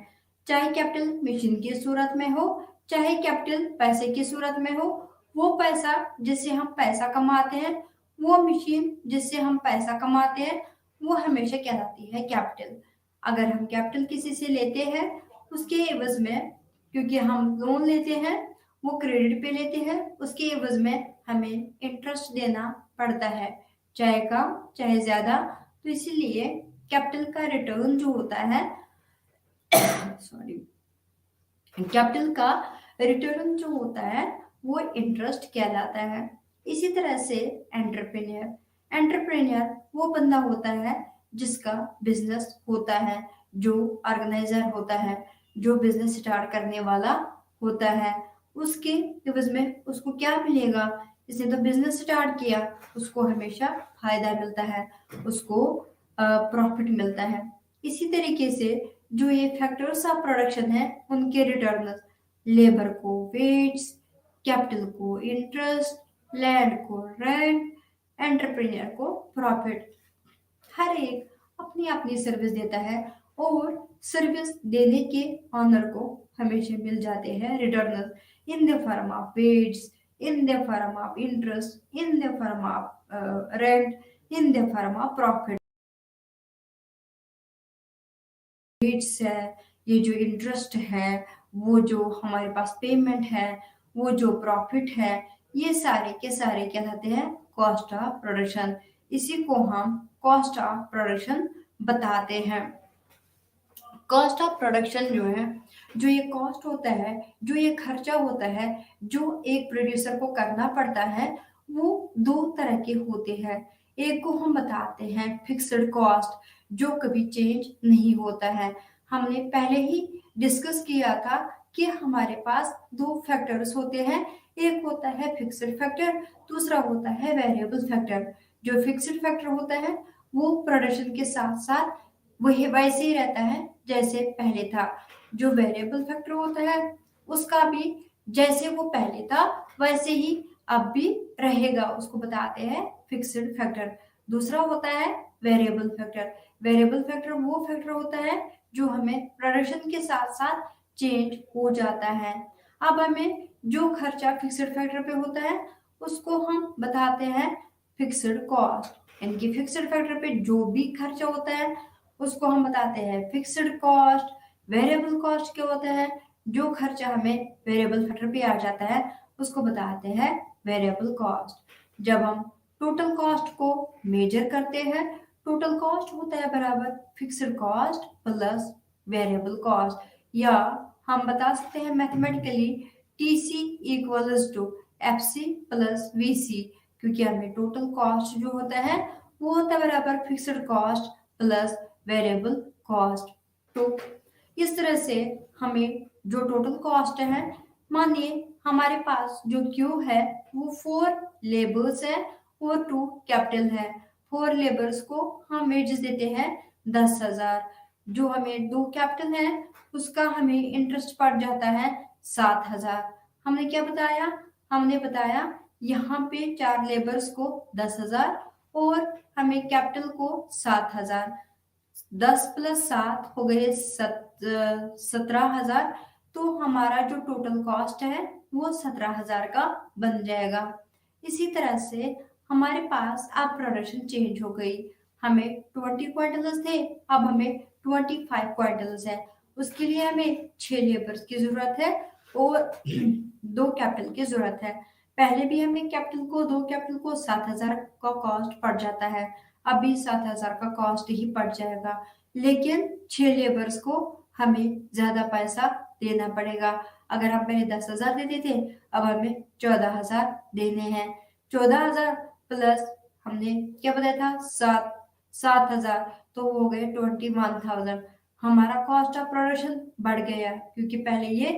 [SPEAKER 1] चाहे कैपिटल मशीन की सूरत में हो, चाहे कैपिटल पैसे की सूरत में हो, वो पैसा जिससे हम पैसा कमाते हैं, वो मशीन जिससे हम पैसा कमाते हैं, वो हमेशा कहलाती है कैपिटल। अगर हम कैपिटल किसी से लेते हैं, उसके एवज में, क्योंकि हम लोन लेते हैं, वो क्रेडिट पे लेते हैं, उसके एवज में हमें इंटरेस्ट देना पड़ता है, चाहे कम चाहे ज्यादा। तो इसीलिए कैपिटल का रिटर्न जो होता है सॉरी, कैपिटल का रिटर्न जो होता है वो इंटरेस्ट कहलाता है। इसी तरह से एंटरप्रेन्योर, एंटरप्रेन्योर वो बंदा होता है जिसका बिजनेस होता है, जो ऑर्गेनाइजर होता है, जो बिजनेस स्टार्ट करने वाला होता है। उसके एवज में उसको क्या मिलेगा? इसने तो बिजनेस स्टार्ट किया, उसको हमेशा फायदा मिलता है, उसको प्रॉफिट मिलता है। इसी तरीके से जो ये फैक्टर्स ऑफ प्रोडक्शन है उनके रिटर्न, लेबर को वेट्स, कैपिटल को इंटरेस्ट, लैंड को रेंट, एंटरप्रेन्योर को प्रॉफिट, हर एक अपनी अपनी सर्विस देता है, और सर्विस देने के ऑनर को हमेशा मिल जाते हैं return in the form of wages, in the form of interest, in the form of rent, in the form of profit. Rates है, ये जो इंटरेस्ट है, वो जो हमारे पास पेमेंट है, वो जो प्रॉफिट है, ये सारे के सारे क्या कहते हैं? Cost of production. इसी को हम कॉस्ट ऑफ प्रोडक्शन बताते हैं। कॉस्ट ऑफ प्रोडक्शन जो है, जो ये कॉस्ट होता है, जो ये खर्चा होता है, जो एक प्रोड्यूसर को करना पड़ता है, वो दो तरह के होते हैं। एक को हम बताते हैं फिक्स्ड कॉस्ट, जो कभी चेंज नहीं होता है। हमने पहले ही डिस्कस किया था कि हमारे पास दो फैक्टर्स होते हैं, एक होता है फिक्स्ड फैक्टर, दूसरा होता है वेरिएबल फैक्टर। जो फिक्स्ड फैक्टर होता है वो प्रोडक्शन के साथ साथ वही वैसे ही रहता है जैसे पहले था। जो वेरिएबल फैक्टर होता है उसका भी जैसे वो पहले था वैसे ही अब भी रहेगा, उसको बताते हैं फिक्स्ड फैक्टर। दूसरा होता है वेरिएबल फैक्टर। वेरिएबल फैक्टर वो फैक्टर होता है जो हमें प्रोडक्शन के साथ साथ चेंज हो जाता है। अब हमें जो खर्चा फिक्स्ड फैक्टर पे होता है उसको हम बताते हैं फिक्स्ड कॉस्ट। इनकी फिक्स्ड फैक्टर पे जो भी खर्चा होता है उसको हम बताते हैं फिक्स्ड कॉस्ट। वेरिएबल कॉस्ट क्या होता है? जो खर्चा हमें वेरिएबल फैक्टर पे आ जाता है उसको बताते हैं वेरिएबल कॉस्ट। जब हम टोटल कॉस्ट को मेजर करते हैं, टोटल कॉस्ट होता है बराबर fixed cost plus variable cost, या हम बता सकते हैं mathematically TC equals to FC plus VC, क्योंकि हमें टोटल कॉस्ट जो होता है वो होता है बराबर fixed cost plus variable cost. तो इस तरह से हमें जो टोटल कॉस्ट है, मानिए हमारे पास जो क्यू है वो 4 लेबर्स है और 2 कैपिटल है। 4 लेबर्स को हम वेजेस देते हैं 10,000, जो हमें 2 कैपिटल है उसका हमें इंटरेस्ट पड़ जाता है 7,000। हमने क्या बताया, हमने बताया यहाँ पे 4 लेबर्स को 10,000 और हमें कैपिटल को 7,000, 10 प्लस 7 हो गए 17,000। तो हमारा जो टोटल कॉस्ट है वो 17,000 का बन जाएगा। इसी तरह से हमारे पास अब प्रोडक्शन चेंज हो गई, हमें 20 क्वांटल्स थे, अब हमें 25 क्वांटल्स है। उसके लिए हमें 6 लेबर्स की जरूरत है और 2 कैपिटल की जरूरत है। पहले भी हमें दो कैपिटल को 7,000 का कॉस्ट पड़ जाता है, अभी 7,000 का कॉस्ट ही पड़ जाएगा, लेकिन 6 लेबर्स को हमें ज्यादा पैसा देना पड़ेगा। अगर हम पहले 10,000 देते थे, अब हमें 14,000 देने हैं। 14,000 प्लस हमने क्या बताया था 7,000, तो वो हो गए 21,000। हमारा कॉस्ट ऑफ प्रोडक्शन बढ़ गया, क्योंकि पहले ये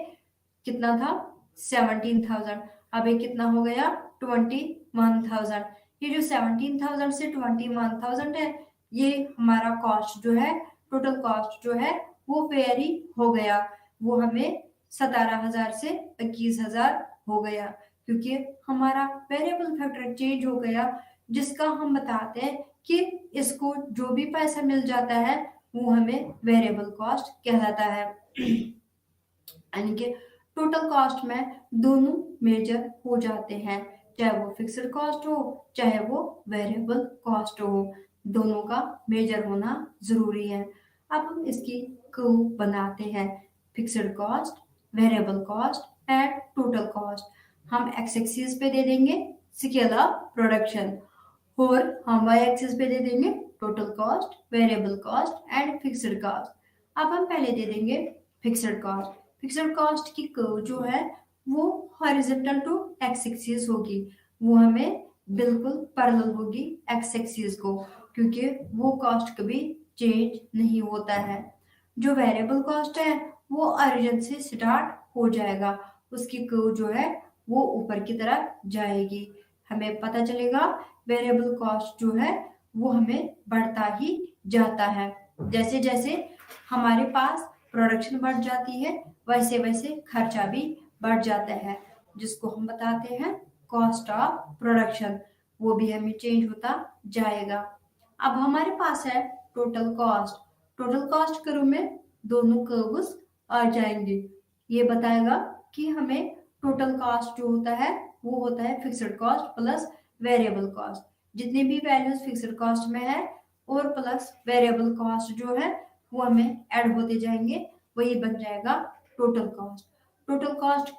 [SPEAKER 1] कितना था 17,000, अब ये कितना हो गया 21,000। ये जो 17,000 से 21,000 है, ये हमारा कॉस्ट जो है, टोटल कॉस्ट जो है वो वेरी हो गया, वो हमें 17,000 से 21,000 हो गया, क्योंकि हमारा वेरिएबल फैक्टर चेंज हो गया, जिसका हम बताते हैं कि इसको जो भी पैसा मिल जाता है वो हमें वेरिएबल कॉस्ट कहलाता है। यानी कि टोटल कॉस्ट में दोनों मेजर हो जाते हैं, चाहे वो फिक्स्ड कॉस्ट हो चाहे वो वेरिएबल कॉस्ट हो, दोनों का मेजर होना जरूरी है। अब हम इसकी कर्व बनाते हैं, fixed cost, variable cost and total cost. हम एक्स एक्सिस पे दे देंगे स्केल ऑफ प्रोडक्शन और हम वाई एक्सिस पे दे देंगे total cost, variable cost and fixed cost. अब हम पहले दे देंगे फिक्स्ड कॉस्ट। फिक्स्ड कॉस्ट की कर्व जो है वो हॉरिजॉन्टल टू एक्स एक्सिस होगी, वो हमें बिल्कुल पैरेलल होगी एक्स एक्सिस को, क्योंकि वो कॉस्ट कभी चेंज नहीं होता है। जो वेरिएबल कॉस्ट है वो ओरिजिन से स्टार्ट हो जाएगा, उसकी कर्व जो है वो ऊपर की तरफ जाएगी। हमें पता चलेगा वेरिएबल कॉस्ट जो है वो हमें बढ़ता ही जाता है, जैसे जैसे हमारे पास प्रोडक्शन बढ़ जाती है वैसे वैसे खर्चा भी बढ़ जाता है, जिसको हम बताते हैं कॉस्ट ऑफ प्रोडक्शन, वो भी हमें चेंज होता जाएगा। अब हमारे पास है total cost. Total cost curve में दोनों कर्व्स आ जाएंगे, ये बताएगा कि हमें टोटल कॉस्ट जो होता है वो होता है fixed cost plus variable cost. जितने भी वैल्यूज फिक्स्ड कॉस्ट में है और प्लस वेरिएबल कॉस्ट जो है वो हमें ऐड होते जाएंगे, वही बन जाएगा टोटल कॉस्ट। टोटल कॉस्ट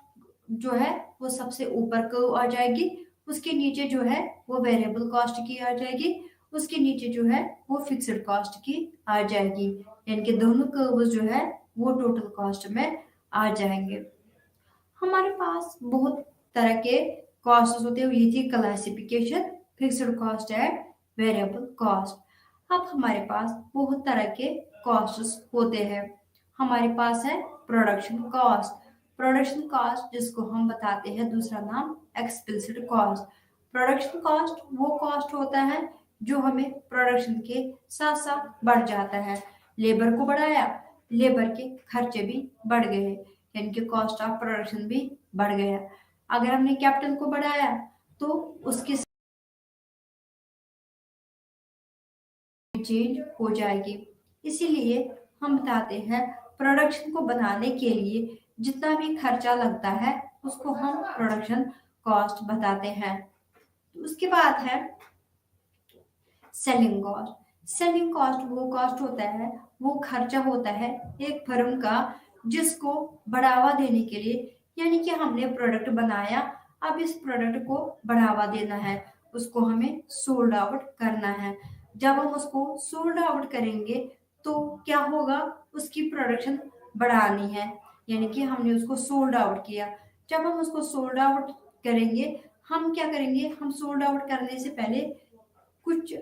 [SPEAKER 1] जो है वो सबसे ऊपर कर्व आ जाएगी, उसके नीचे जो है वो वेरिएबल कॉस्ट की आ जाएगी, उसके नीचे जो है वो फिक्स्ड कॉस्ट की आ जाएगी, यानी कि दोनों कर्व जो है वो टोटल कॉस्ट में आ जाएंगे। हमारे पास बहुत तरह के कॉस्ट होते हैं, ये थी classification fixed cost and variable cost. अब हमारे पास बहुत तरह के कॉस्ट्स होते हैं। हमारे पास है प्रोडक्शन कॉस्ट। प्रोडक्शन कॉस्ट जिसको हम बताते हैं दूसरा नाम एक्सप्लिसिट कॉस्ट। प्रोडक्शन कॉस्ट वो कॉस्ट होता है जो हमें प्रोडक्शन के साथ साथ बढ़ जाता है। लेबर को बढ़ाया, लेबर के खर्चे भी बढ़ गए, यानी कि कॉस्ट ऑफ प्रोडक्शन भी बढ़ गया। अगर हमने कैपिटल को बढ़ाया तो उसकी चेंज हो जाएगी। इसीलिए हम बताते हैं प्रोडक्शन को बनाने के लिए जितना भी खर्चा लगता है उसको हम प्रोडक्शन कॉस्ट बताते हैं। तो उसके बाद है सेलिंग कॉस्ट। सेलिंग कॉस्ट वो कॉस्ट होता है, वो खर्चा होता है एक फर्म का जिसको बढ़ावा देने के लिए, यानी कि हमने प्रोडक्ट बनाया, अब इस प्रोडक्ट को बढ़ावा देना है, उसको हमें सोल्ड आउट करना है। जब हम उसको सोल्ड आउट करेंगे तो क्या होगा, उसकी प्रोडक्शन बढ़ानी है, यानी कि हमने उसको सोल्ड आउट किया। जब हम उसको सोल्ड आउट करेंगे, हम क्या करेंगे, हम सोल्ड आउट करने से पहले कुछ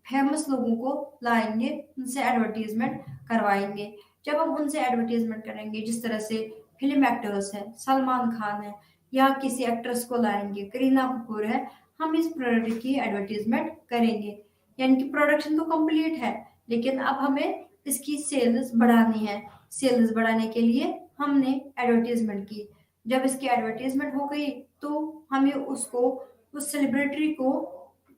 [SPEAKER 1] फेमस लोगों को लाएंगे, उनसे एडवर्टीजमेंट करवाएंगे। जब हम उनसे एडवर्टीजमेंट करेंगे, जिस तरह से फिल्म एक्टर्स है, सलमान खान है, या किसी एक्ट्रेस को लाएंगे, करीना कपूर है, हम इस प्रोडक्ट की एडवर्टीजमेंट करेंगे। यानी कि प्रोडक्शन तो कंप्लीट है, लेकिन अब हमें इसकी सेल्स बढ़ानी है। सेल्स बढ़ाने के लिए हमने एडवर्टीजमेंट की। जब इसकी एडवर्टीजमेंट हो गई तो हमें उसको, उस सेलिब्रिटी को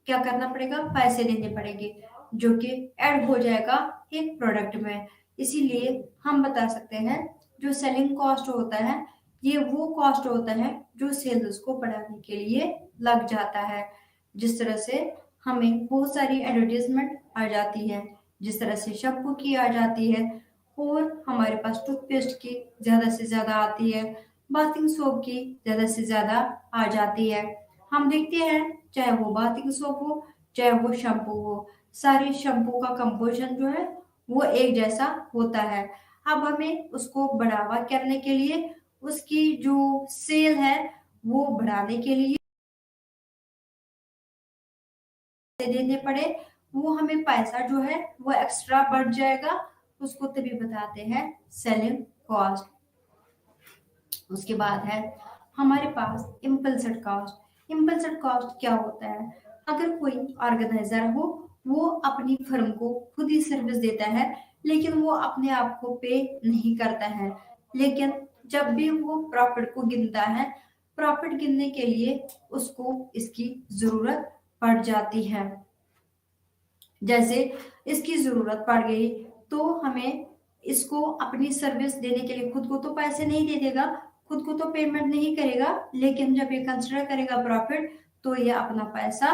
[SPEAKER 1] क्या करना पड़ेगा, पैसे देने पड़ेंगे, जो कि ऐड हो जाएगा एक प्रोडक्ट में। इसीलिए हम बता सकते हैं जो सेलिंग कॉस्ट होता है, ये वो कॉस्ट होता है जो सेल्स को बढ़ाने के लिए लग जाता है। जिस तरह से हमें बहुत सारी एडवर्टीजमेंट आ जाती है, जिस तरह से शैम्पू की आ जाती है, और हमारे पास टूथपेस्ट की ज्यादा से ज्यादा आती है, बाथिंग सोप की ज्यादा से ज्यादा आ जाती है। हम देखते हैं चाहे वो बाथिंग सोप हो, चाहे वो शैम्पू हो, सारे शैम्पू का कंपोजिशन जो है वो एक जैसा होता है। अब हमें उसको बढ़ावा करने के लिए, उसकी जो सेल है वो बढ़ाने के लिए देने पड़े, वो हमें पैसा जो है वो एक्स्ट्रा बढ़ जाएगा, उसको तभी बताते हैं सेलिंग कॉस्ट। उसके बाद है हमारे पास इम्पल्सिव कॉस्ट। इम्पल्सिव कॉस्ट क्या होता है, अगर कोई ऑर्गेनाइजर हो, वो अपनी फर्म को खुद ही सर्विस देता है, लेकिन वो अपने आप को पे नहीं करता है, लेकिन जब भी वो प्रॉफिट को गिनता है, प्रॉफिट गिनने के लिए उसको इसकी जरूरत पड़ जाती है। जैसे इसकी जरूरत पड़ गई तो हमें इसको अपनी सर्विस देने के लिए, खुद को तो पैसे नहीं दे देगा, खुद को तो पेमेंट नहीं करेगा, लेकिन जब ये कंसिडर करेगा प्रॉफिट तो ये अपना पैसा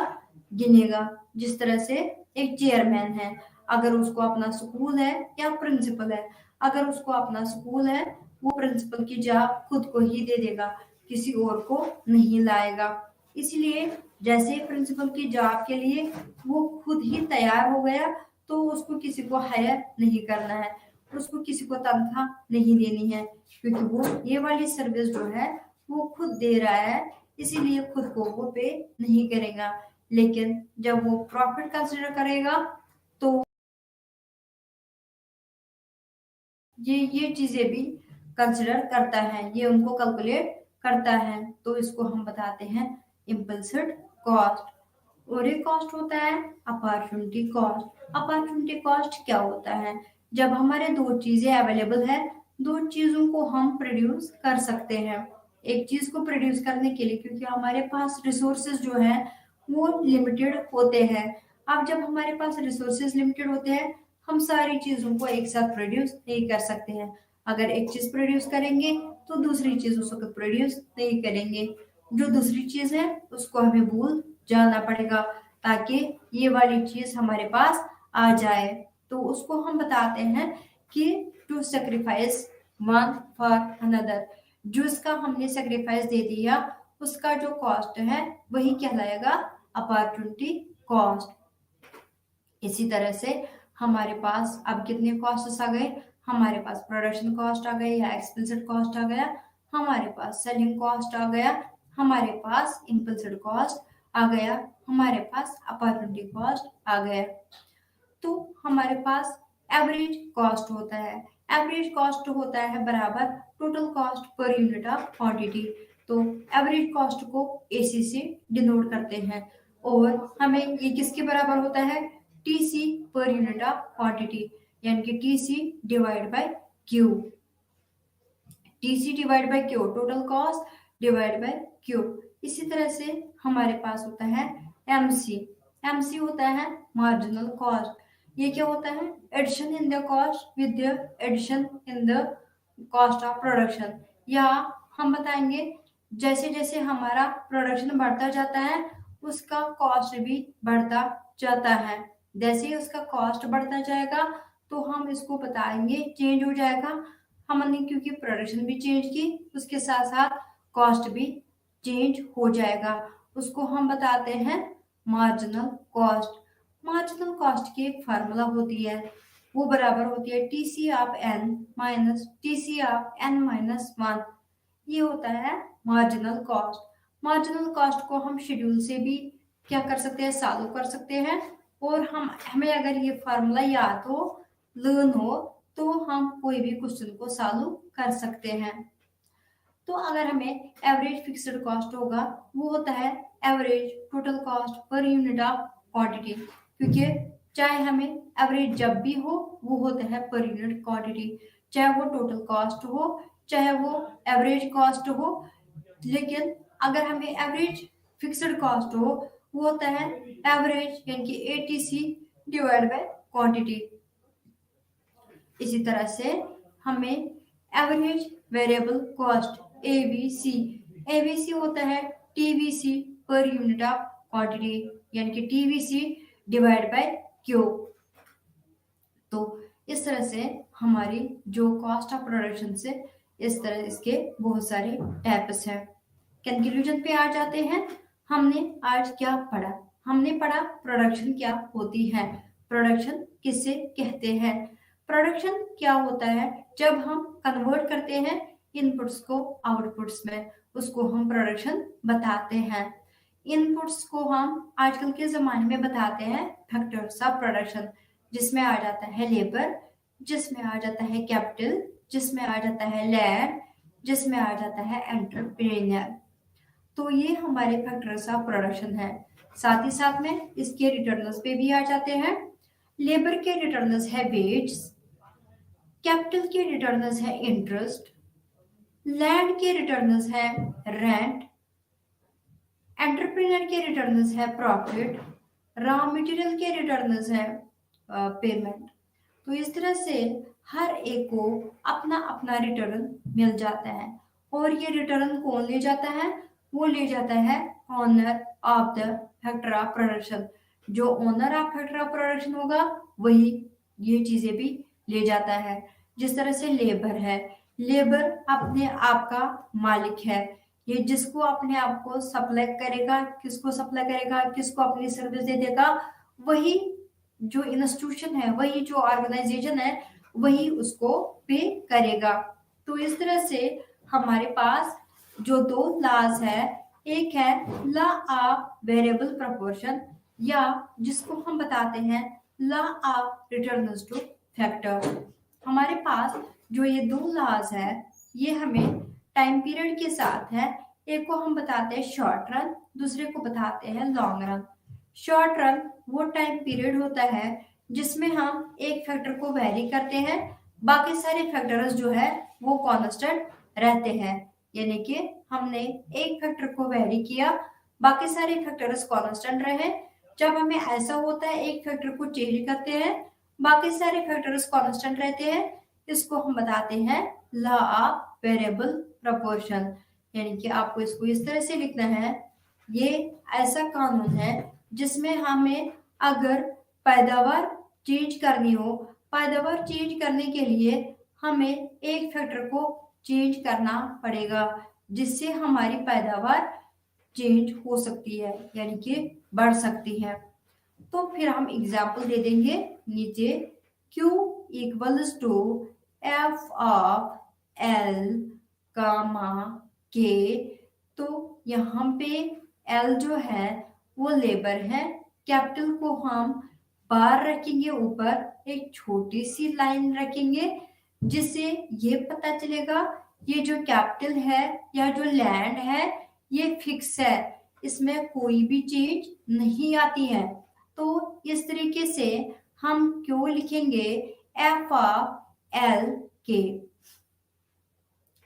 [SPEAKER 1] गिनेगा। जिस तरह से एक चेयरमैन है, अगर उसको अपना स्कूल है या प्रिंसिपल है, अगर उसको अपना स्कूल है, वो प्रिंसिपल की जॉब खुद को ही दे देगा, किसी और को नहीं लाएगा। इसलिए जैसे प्रिंसिपल की जॉब के लिए वो खुद ही तैयार हो गया, तो उसको किसी को हायर नहीं करना है, उसको किसी को तनख्वाह नहीं देनी है, क्योंकि वो ये वाली सर्विस जो है वो खुद दे रहा है, इसीलिए खुद को वो पे नहीं करेगा। लेकिन जब वो प्रॉफिट कंसिडर करेगा तो ये चीजें भी कंसिडर करता है, ये उनको कैलकुलेट करता है, तो इसको हम बताते हैं इम्पल्सिव कॉस्ट। और एक कॉस्ट होता है अपॉर्चुनिटी कॉस्ट। अपॉर्चुनिटी कॉस्ट क्या होता है, जब हमारे दो चीजें अवेलेबल है, दो चीजों को हम प्रोड्यूस कर सकते हैं। एक चीज को प्रोड्यूस करने के लिए, क्योंकि हमारे पास रिसोर्सेज जो है वो लिमिटेड होते हैं। अब जब हमारे पास रिसोर्सेज लिमिटेड होते हैं, हम सारी चीजों को एक साथ प्रोड्यूस नहीं कर सकते हैं। अगर एक चीज प्रोड्यूस करेंगे तो दूसरी चीज उसको प्रोड्यूस नहीं करेंगे, जो दूसरी चीज है उसको हमें भूल जाना पड़ेगा, ताकि ये वाली चीज हमारे पास आ जाए। तो उसको हम बताते हैं कि to sacrifice one for another, जो इसका हमने सेक्रीफाइस दे दिया उसका जो कॉस्ट है वही कहलाएगा अपॉर्चुनिटी कॉस्ट। इसी तरह से हमारे पास अब कितने कॉस्ट्स आ गए, हमारे पास प्रोडक्शन कॉस्ट आ गई या एक्सपेंसिव कॉस्ट आ गया, हमारे पास सेलिंग कॉस्ट आ गया, हमारे पास इम्पल्सिव कॉस्ट आ गया, हमारे पास अपॉर्चुनिटी कॉस्ट आ गया। तो हमारे पास एवरेज कॉस्ट होता है। एवरेज कॉस्ट होता है बराबर total cost per unit of quantity. तो एवरेज कॉस्ट को एसी से डिनोट करते हैं, और हमें ये किसके बराबर होता है, TC per unit of quantity, यानी कि TC divide by Q. TC divide by Q, total cost divide by Q. इसी तरह से हमारे पास होता है एमसी। एमसी होता है मार्जिनल कॉस्ट। ये क्या होता है, addition in the cost with the addition in the cost of production. या हम बताएंगे जैसे जैसे हमारा प्रोडक्शन बढ़ता जाता है उसका कॉस्ट भी बढ़ता जाता है। जैसे ही उसका कॉस्ट बढ़ता जाएगा तो हम इसको बताएंगे चेंज हो जाएगा। हमने क्योंकि प्रोडक्शन भी चेंज की, उसके साथ साथ कॉस्ट भी चेंज हो जाएगा, उसको हम बताते हैं मार्जिनल कॉस्ट। मार्जिनल कॉस्ट की एक फार्मूला होती है, वो बराबर होती है TC of n minus TC of n minus 1। ये होता है मार्जिनल कॉस्ट। मार्जिनल कॉस्ट को हम शेड्यूल से भी क्या कर सकते हैं, सॉल्व कर सकते हैं। और हमें अगर ये फार्मूला याद हो, लर्न हो, तो हम कोई भी क्वेश्चन को सॉल्व कर सकते हैं। तो अगर हमें एवरेज फिक्स्ड कॉस्ट होगा, वो होता है average total cost per unit of quantity, क्योंकि चाहे हमें एवरेज जब भी हो वो होता है पर यूनिट क्वांटिटी, चाहे वो टोटल कॉस्ट हो चाहे वो एवरेज कॉस्ट हो। लेकिन अगर हमें एवरेज फिक्स्ड कॉस्ट हो, वो होता है एवरेज यानी कि ATC डिवाइड बाय क्वांटिटी। इसी तरह से हमें एवरेज वेरिएबल कॉस्ट ABC होता है TVC per unit of quantity, यानी कि TVC डिवाइड बाय Q। तो इस तरह से हमारी जो कॉस्ट ऑफ प्रोडक्शन से इस तरह इसके बहुत सारे टाइप्स हैं। कंक्लूजन पे आ जाते हैं। हमने आज क्या पढ़ा? हमने पढ़ा प्रोडक्शन क्या होती है, प्रोडक्शन किसे कहते हैं। प्रोडक्शन क्या होता है? जब हम कन्वर्ट करते हैं इनपुट्स को आउटपुट्स में, उसको हम प्रोडक्शन बताते हैं। इनपुट्स को हम आजकल के ज़माने में बताते हैं फैक्टर्स ऑफ प्रोडक्शन, जिसमें आ जाता है लेबर, जिसमें आ जाता है कैपिटल, जिसमें आ जाता है लैंड, जिसमें आ जाता है एंटरप्रेन्योर। तो ये हमारे फैक्टर्स ऑफ प्रोडक्शन है। साथ ही साथ में इसके रिटर्न्स पे भी आ जाते हैं। लेबर के रिटर्न्स है वेज, कैपिटल के रिटर्न्स है इंटरेस्ट, लैंड के रिटर्न्स है रेंट, एंटरप्रेन्योर के रिटर्न्स है प्रॉफिट, रॉ मटेरियल के रिटर्न्स है पेमेंट। तो इस तरह से हर एक को अपना अपना रिटर्न मिल जाता है। और ये रिटर्न कौन ले जाता है? वो ले जाता है owner of the factor of production. जो owner of factor of production होगा वही ये चीजें भी ले जाता है। जिस तरह से लेबर है, लेबर अपने आप का मालिक है। ये जिसको अपने आप को सप्लाई करेगा, किसको सप्लाई करेगा, किसको अपनी सर्विस दे देगा, वही जो इंस्टीट्यूशन है, वही जो ऑर्गेनाइजेशन है, वही उसको पे करेगा। तो इस तरह से हमारे पास जो दो लॉज है, एक है लॉ ऑफ वेरिएबल प्रोपोर्शन, या जिसको हम बताते हैं law of returns to factor. हमारे पास जो ये दो लॉज है, ये हमें टाइम पीरियड के साथ है। एक को हम बताते हैं शॉर्ट रन, दूसरे को बताते हैं लॉन्ग रन। शॉर्ट रन वो टाइम पीरियड होता है जिसमें हम एक फैक्टर को वेरी करते हैं, बाकी सारे फैक्टर्स जो है वो कांस्टेंट रहते हैं। यानी कि हमने एक फैक्टर को वेरी किया, बाकी सारे फैक्टर्स कांस्टेंट रहे। जब हमें ऐसा होता है एक फैक्टर को चेंज करते हैं, बाकी सारे फैक्टर्स कांस्टेंट रहते हैं, इसको हम बताते हैं लॉ ऑफ वेरिएबल प्रोपोर्शन। यानी कि आपको इसको इस तरह से लिखना है, ये ऐसा कानून है जिसमें हमें अगर पैदावार चेंज करनी हो, पैदावार चेंज करने के लिए हमें एक फैक्टर को चेंज करना पड़ेगा, जिससे हमारी पैदावार चेंज हो सकती है, यानी कि बढ़ सकती है। तो फिर हम एग्जाम्पल दे देंगे नीचे। Q equals to F of L comma K. तो यहाँ पे एल जो है वो लेबर है, कैपिटल को हम बार रखेंगे, ऊपर एक छोटी सी लाइन रखेंगे जिससे ये पता चलेगा ये जो कैपिटल है या जो लैंड है ये फिक्स है, इसमें कोई भी चीज नहीं आती है। तो इस तरीके से हम क्यों लिखेंगे एफ ऑफ एल के,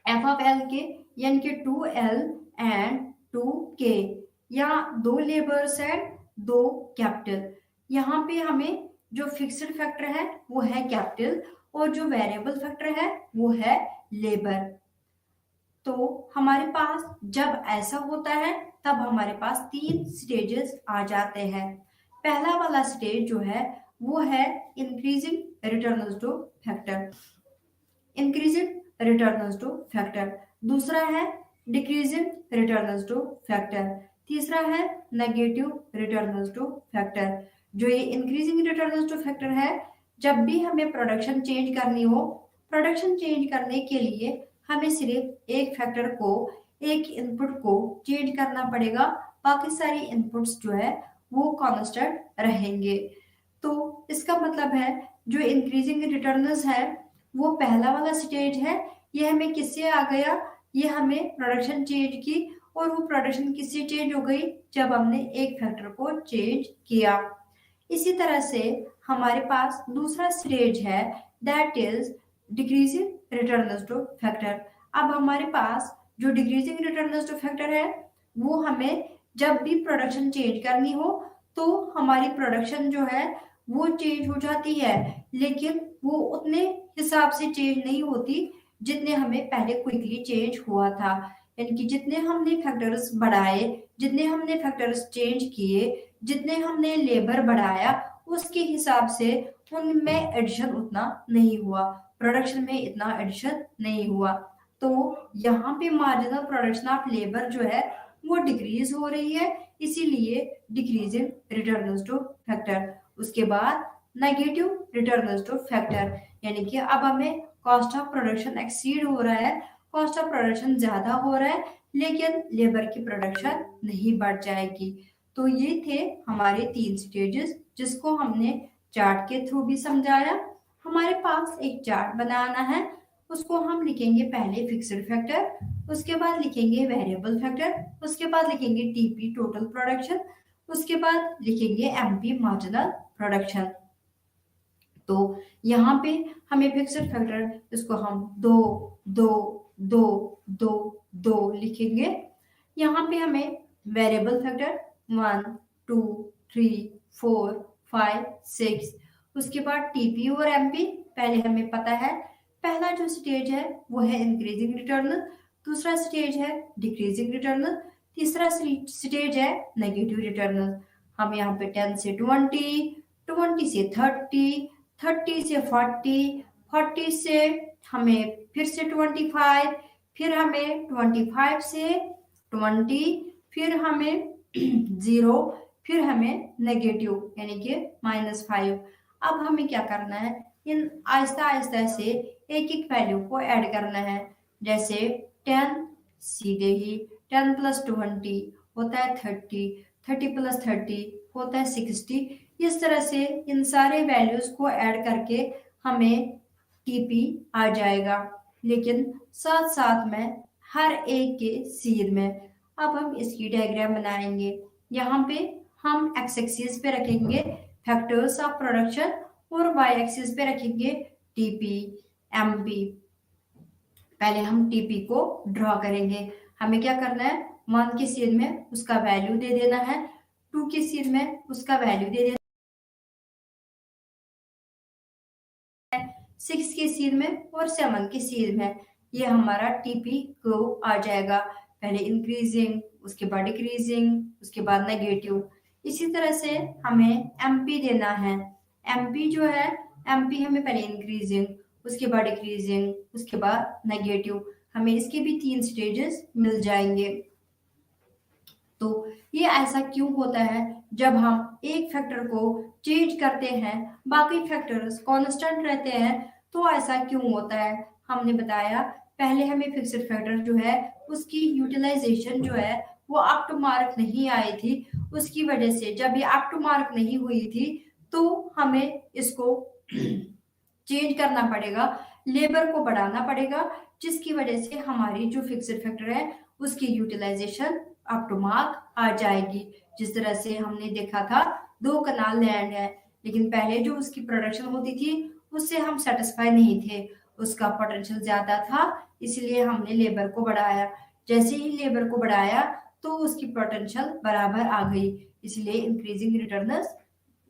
[SPEAKER 1] एफ ऑफ एल के यानी कि 2L एंड 2K, या दो लेबर्स एंड दो कैपिटल। यहाँ पे हमें जो फिक्स्ड फैक्टर है वो है कैपिटल, और जो वेरिएबल फैक्टर है वो है लेबर। तो हमारे पास जब ऐसा होता है तब हमारे पास 3 स्टेजेस आ जाते हैं। पहला वाला स्टेज जो है वो है increasing returns to factor, increasing returns to factor. दूसरा है डिक्रीजिंग रिटर्न्स टू फैक्टर। तीसरा है नेगेटिव रिटर्न्स टू फैक्टर। जो ये इंक्रीजिंग रिटर्न्स टू फैक्टर है, जब भी हमें प्रोडक्शन चेंज करनी हो, प्रोडक्शन चेंज करने के लिए हमें सिर्फ एक फैक्टर को, एक इनपुट को चेंज करना पड़ेगा, बाकी सारी इनपुट्स जो है वो कांस्टेंट रहेंगे। तो इसका मतलब है जो इंक्रीजिंग रिटर्न्स है वो पहला वाला स्टेज है। ये हमें किससे आ गया, ये हमें प्रोडक्शन चेंज की, और वो प्रोडक्शन किससे चेंज हो गई, जब हमने एक फैक्टर को चेंज किया। इसी तरह से हमारे पास दूसरा स्टेज है, that is decreasing returns to factor. अब हमारे पास जो डिक्रीजिंग रिटर्न्स टू फैक्टर है वो हमें जब भी प्रोडक्शन चेंज करनी हो तो हमारी प्रोडक्शन जो है वो चेंज हो जाती है, लेकिन वो उतने हिसाब से चेंज नहीं होती जितने हमें पहले क्विकली चेंज हुआ था। यानी कि जितने हमने फैक्टर्स बढ़ाए, जितने हमने फैक्टर्स चेंज किए, जितने हमने लेबर बढ़ाया, उसके हिसाब से उनमें एडिशन उतना नहीं हुआ, प्रोडक्शन में इतना एडिशन नहीं हुआ। तो यहाँ पे मार्जिनल प्रोडक्शन ऑफ लेबर जो है वो डिक्रीज हो रही है, इसीलिए decrease in returns to factor. उसके बाद नेगेटिव रिटर्न्स टू फैक्टर, यानी कि अब हमें कॉस्ट ऑफ प्रोडक्शन एक्सीड हो रहा है, कॉस्ट ऑफ प्रोडक्शन ज्यादा हो रहा है, लेकिन लेबर की प्रोडक्शन नहीं बढ़ जाएगी। तो ये थे हमारे 3 स्टेजेस, जिसको हमने चार्ट के थ्रू भी समझाया। हमारे पास एक चार्ट बनाना है, उसको हम लिखेंगे पहले फिक्स्ड फैक्टर, उसके बाद लिखेंगे वेरिएबल फैक्टर, उसके बाद लिखेंगे टीपी टोटल प्रोडक्शन, उसके बाद लिखेंगे एमपी मार्जिनल प्रोडक्शन। तो यहाँ पे हमें फिक्स्ड फैक्टर, इसको हम दो दो दो दो दो लिखेंगे। यहाँ पे हमें वेरिएबल फैक्टर 1 2 3 4 5 6, उसके बाद टीपी और एमपी पहले हमें पता है। पहला जो स्टेज है वो है इंक्रीजिंग रिटर्न, दूसरा स्टेज है डिक्रीजिंग रिटर्न, तीसरा स्टेज है नेगेटिव रिटर्न। हम यहाँ पे 10 से 20, 20 से 30, 30 से 40, 40 से हमें फिर से 25, फिर हमें 25 से 20, फिर हमें 0, फिर हमें नेगेटिव यानी कि -5। अब हमें क्या करना है, इन आहिस्ता आहिस्ता से एक एक वैल्यू को ऐड करना है। जैसे 10 सीधे ही 10 + 20 होता है 30, 30 + 30 होता है 60। इस तरह से इन सारे वैल्यूज को ऐड करके हमें टीपी आ जाएगा, लेकिन साथ साथ में हर एक के सीध में। अब हम इसकी डायग्राम बनाएंगे। यहाँ पे हम एक्स एक्सिस पे रखेंगे फैक्टर्स ऑफ प्रोडक्शन और वाई एक्सिस पे रखेंगे टीपी एमपी। पहले हम टीपी को ड्रॉ करेंगे। हमें क्या करना है, 1 के सीध में उसका वैल्यू दे देना है, 2 के सीध में उसका वैल्यू दे देना है, 6 के सीध में और 7 के सीध में। ये हमारा टीपी को आ जाएगा, पहले इंक्रीजिंग, उसके बाद डिक्रीजिंग, उसके बाद नेगेटिव। इसी तरह से हमें एमपी देना है। एमपी जो है, एमपी हमें पहले इंक्रीजिंग, उसके बाद डिक्रीजिंग, उसके बाद नेगेटिव। हमें इसके भी 3 स्टेजेस मिल जाएंगे। तो ये ऐसा क्यों होता है, जब हम एक फैक्टर को चेंज करते हैं बाकी फैक्टर्स कांस्टेंट रहते हैं, तो ऐसा क्यों होता है। हमने बताया पहले हमें फिक्स्ड फैक्टर जो है उसकी यूटिलाइजेशन जो है वो अप टू मार्क नहीं आई थी। उसकी वजह से जब ये अप टू मार्क नहीं हुई थी तो हमें इसको चेंज करना पड़ेगा, लेबर को बढ़ाना पड़ेगा, जिसकी वजह से हमारी जो फिक्स्ड फैक्टर है उसकी यूटिलाइजेशन अप टू मार्क आ जाएगी। जिस तरह से हमने देखा था 2 कनाल लैंड है, लेकिन पहले जो उसकी प्रोडक्शन होती थी उससे हम सेटिस्फाई नहीं थे, उसका पोटेंशियल ज्यादा था, इसलिए हमने लेबर को बढ़ाया। जैसे ही लेबर को बढ़ाया तो उसकी पोटेंशियल बराबर आ गई, इसलिए इंक्रीजिंग रिटर्न्स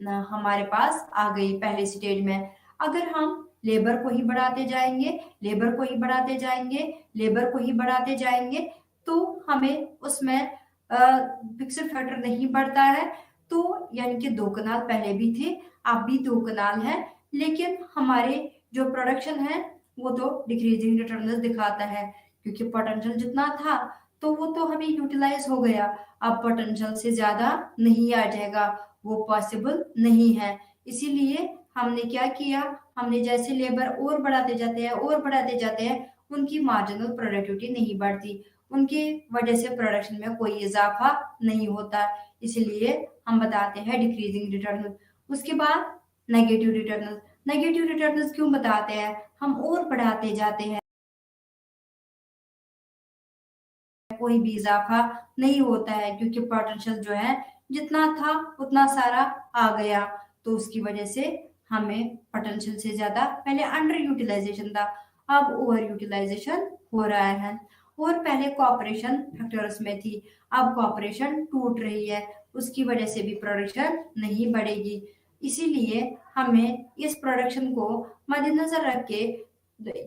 [SPEAKER 1] हमारे पास आ गई पहले स्टेज में। अगर हम लेबर को ही बढ़ाते जाएंगे, लेबर को ही बढ़ाते जाएंगे, लेबर को ही बढ़ाते जाएंगे, तो हमें उसमें फिक्स्ड फैक्टर नहीं बढ़ता है। तो यानी कि 2 कनाल पहले भी थे, अब भी 2 कनाल है, लेकिन हमारे जो प्रोडक्शन है वो तो डिक्रीजिंग रिटर्न्स दिखाता है, क्योंकि पोटेंशियल जितना था तो वो तो अभी यूटिलाइज हो गया, अब पोटेंशियल से ज्यादा नहीं आ जाएगा, वो पॉसिबल नहीं है। इसीलिए हमने क्या किया, हमने जैसे लेबर और बढ़ाते जाते हैं और बढ़ाते जाते हैं, उनकी मार्जिनल प्रोडक्टिविटी नहीं बढ़ती, उनकी वजह से प्रोडक्शन में कोई इजाफा नहीं होता। इसलिए हम बताते हैं डिक्रीजिंग रिटर्न। उसके बाद नेगेटिव रिटर्न। नेगेटिव रिटर्न क्यों बताते हैं, हम और बढ़ाते जाते हैं, कोई भी इजाफा नहीं होता है, क्योंकि पोटेंशियल जो है जितना था उतना सारा आ गया, तो उसकी वजह से हमें पोटेंशियल से ज्यादा, पहले अंडर यूटिलाइजेशन था, अब ओवर यूटिलाइजेशन हो रहा है। और पहले कॉपरेशन फैक्टर्स में थी, अब कॉपरेशन टूट रही है, उसकी वजह से भी प्रोडक्शन नहीं बढ़ेगी। इसीलिए हमें इस प्रोडक्शन को मद्देनजर रख के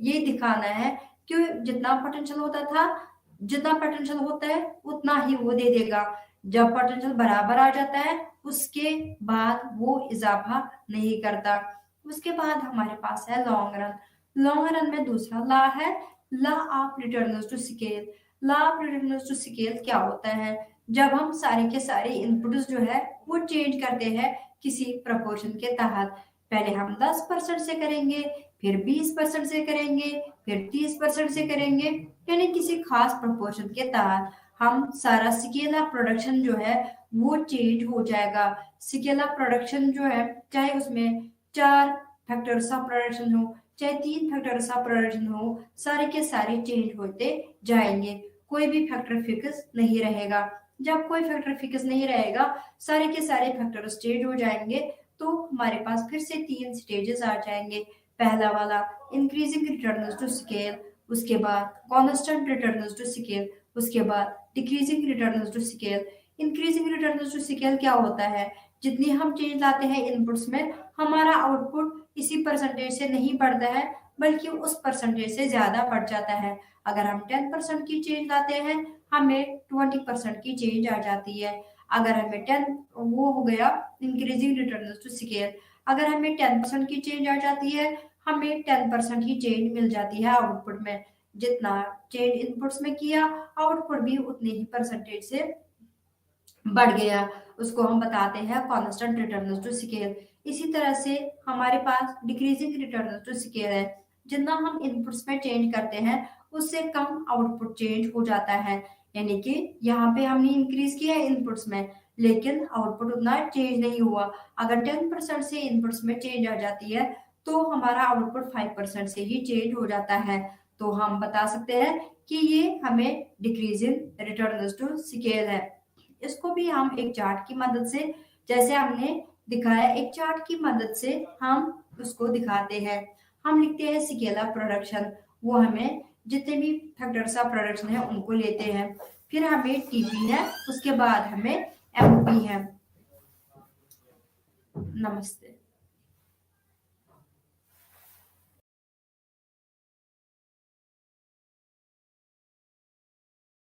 [SPEAKER 1] ये दिखाना है कि जितना पोटेंशियल होता था, जितना पोटेंशियल होता है उतना ही वो दे देगा। जब पोटेंशियल बराबर आ जाता है उसके बाद वो इजाफा नहीं करता। उसके बाद हमारे पास है लॉन्ग रन। लॉन्ग रन में दूसरा लॉ है, law of returns to scale. Law of returns to scale क्या होता है, जब हम सारे के सारे इनपुट्स जो है वो चेंज करते हैं किसी प्रपोर्शन के तहत, पहले हम 10% से करेंगे, फिर 20% से करेंगे, फिर 30% से करेंगे, यानी किसी खास प्रोपोर्शन के तहत हम सारा स्केल ऑफ प्रोडक्शन जो है वो चेंज हो जाएगा। स्केल ऑफ प्रोडक्शन जो है, चाहे उसमें 4 फैक्टर्स ऑफ प्रोडक्शन हो, चाहे 3 फैक्टर्स ऑफ प्रोडक्शन हो, सारे के सारे चेंज होते जाएंगे, कोई भी फैक्टर फिक्स नहीं रहेगा। जब कोई फैक्टर फिक्स नहीं रहेगा, सारे के सारे फैक्टर चेंज हो जाएंगे, तो हमारे पास फिर से 3 स्टेजेस आ जाएंगे। पहला वाला इंक्रीजिंग रिटर्न्स टू स्केल, उसके बाद कांस्टेंट रिटर्न्स टू स्केल, उसके बाद decreasing returns to scale. Increasing returns to scale क्या होता है, जितनी हम चेंज लाते हैं इनपुट्स में, हमारा आउटपुट इसी परसेंटेज से नहीं बढ़ता है, बल्कि उस परसेंटेज से ज्यादा बढ़ जाता है। अगर हम 10% की चेंज लाते हैं, हमें 20% की चेंज आ जाती है। अगर हमें 10 वो हो गया इंक्रीजिंग रिटर्न्स टू स्केल, अगर हमें 10% की चेंज आ जाती है, हमें 10% की चेंज मिल जाती है आउटपुट में। जितना चेंज इनपुट्स में किया, आउटपुट भी उतने ही परसेंटेज से बढ़ गया, उसको हम बताते हैं कांस्टेंट रिटर्न्स टू स्केल। इसी तरह से हमारे पास डिक्रीजिंग रिटर्न्स टू स्केल है, जितना हम इनपुट्स में चेंज करते हैं उससे कम आउटपुट चेंज हो जाता है। यानी कि यहाँ पे हमने इंक्रीज किया इनपुट्स में, लेकिन आउटपुट उतना चेंज नहीं हुआ। अगर 10% से इनपुट्स में चेंज आ जाती है, तो हमारा आउटपुट 5% से ही चेंज हो जाता है। तो हम बता सकते हैं कि ये हमें डिक्रीजिंग रिटर्न्स टू स्केल है। इसको भी हम एक चार्ट की मदद से, जैसे हमने दिखाया, एक चार्ट की मदद से हम उसको दिखाते हैं। हम लिखते हैं स्केल ऑफ प्रोडक्शन, वो हमें जितने भी फैक्टर्स ऑफ प्रोडक्शन है उनको लेते हैं, फिर हमें टीपी है, उसके बाद हमें एमपी है। नमस्ते।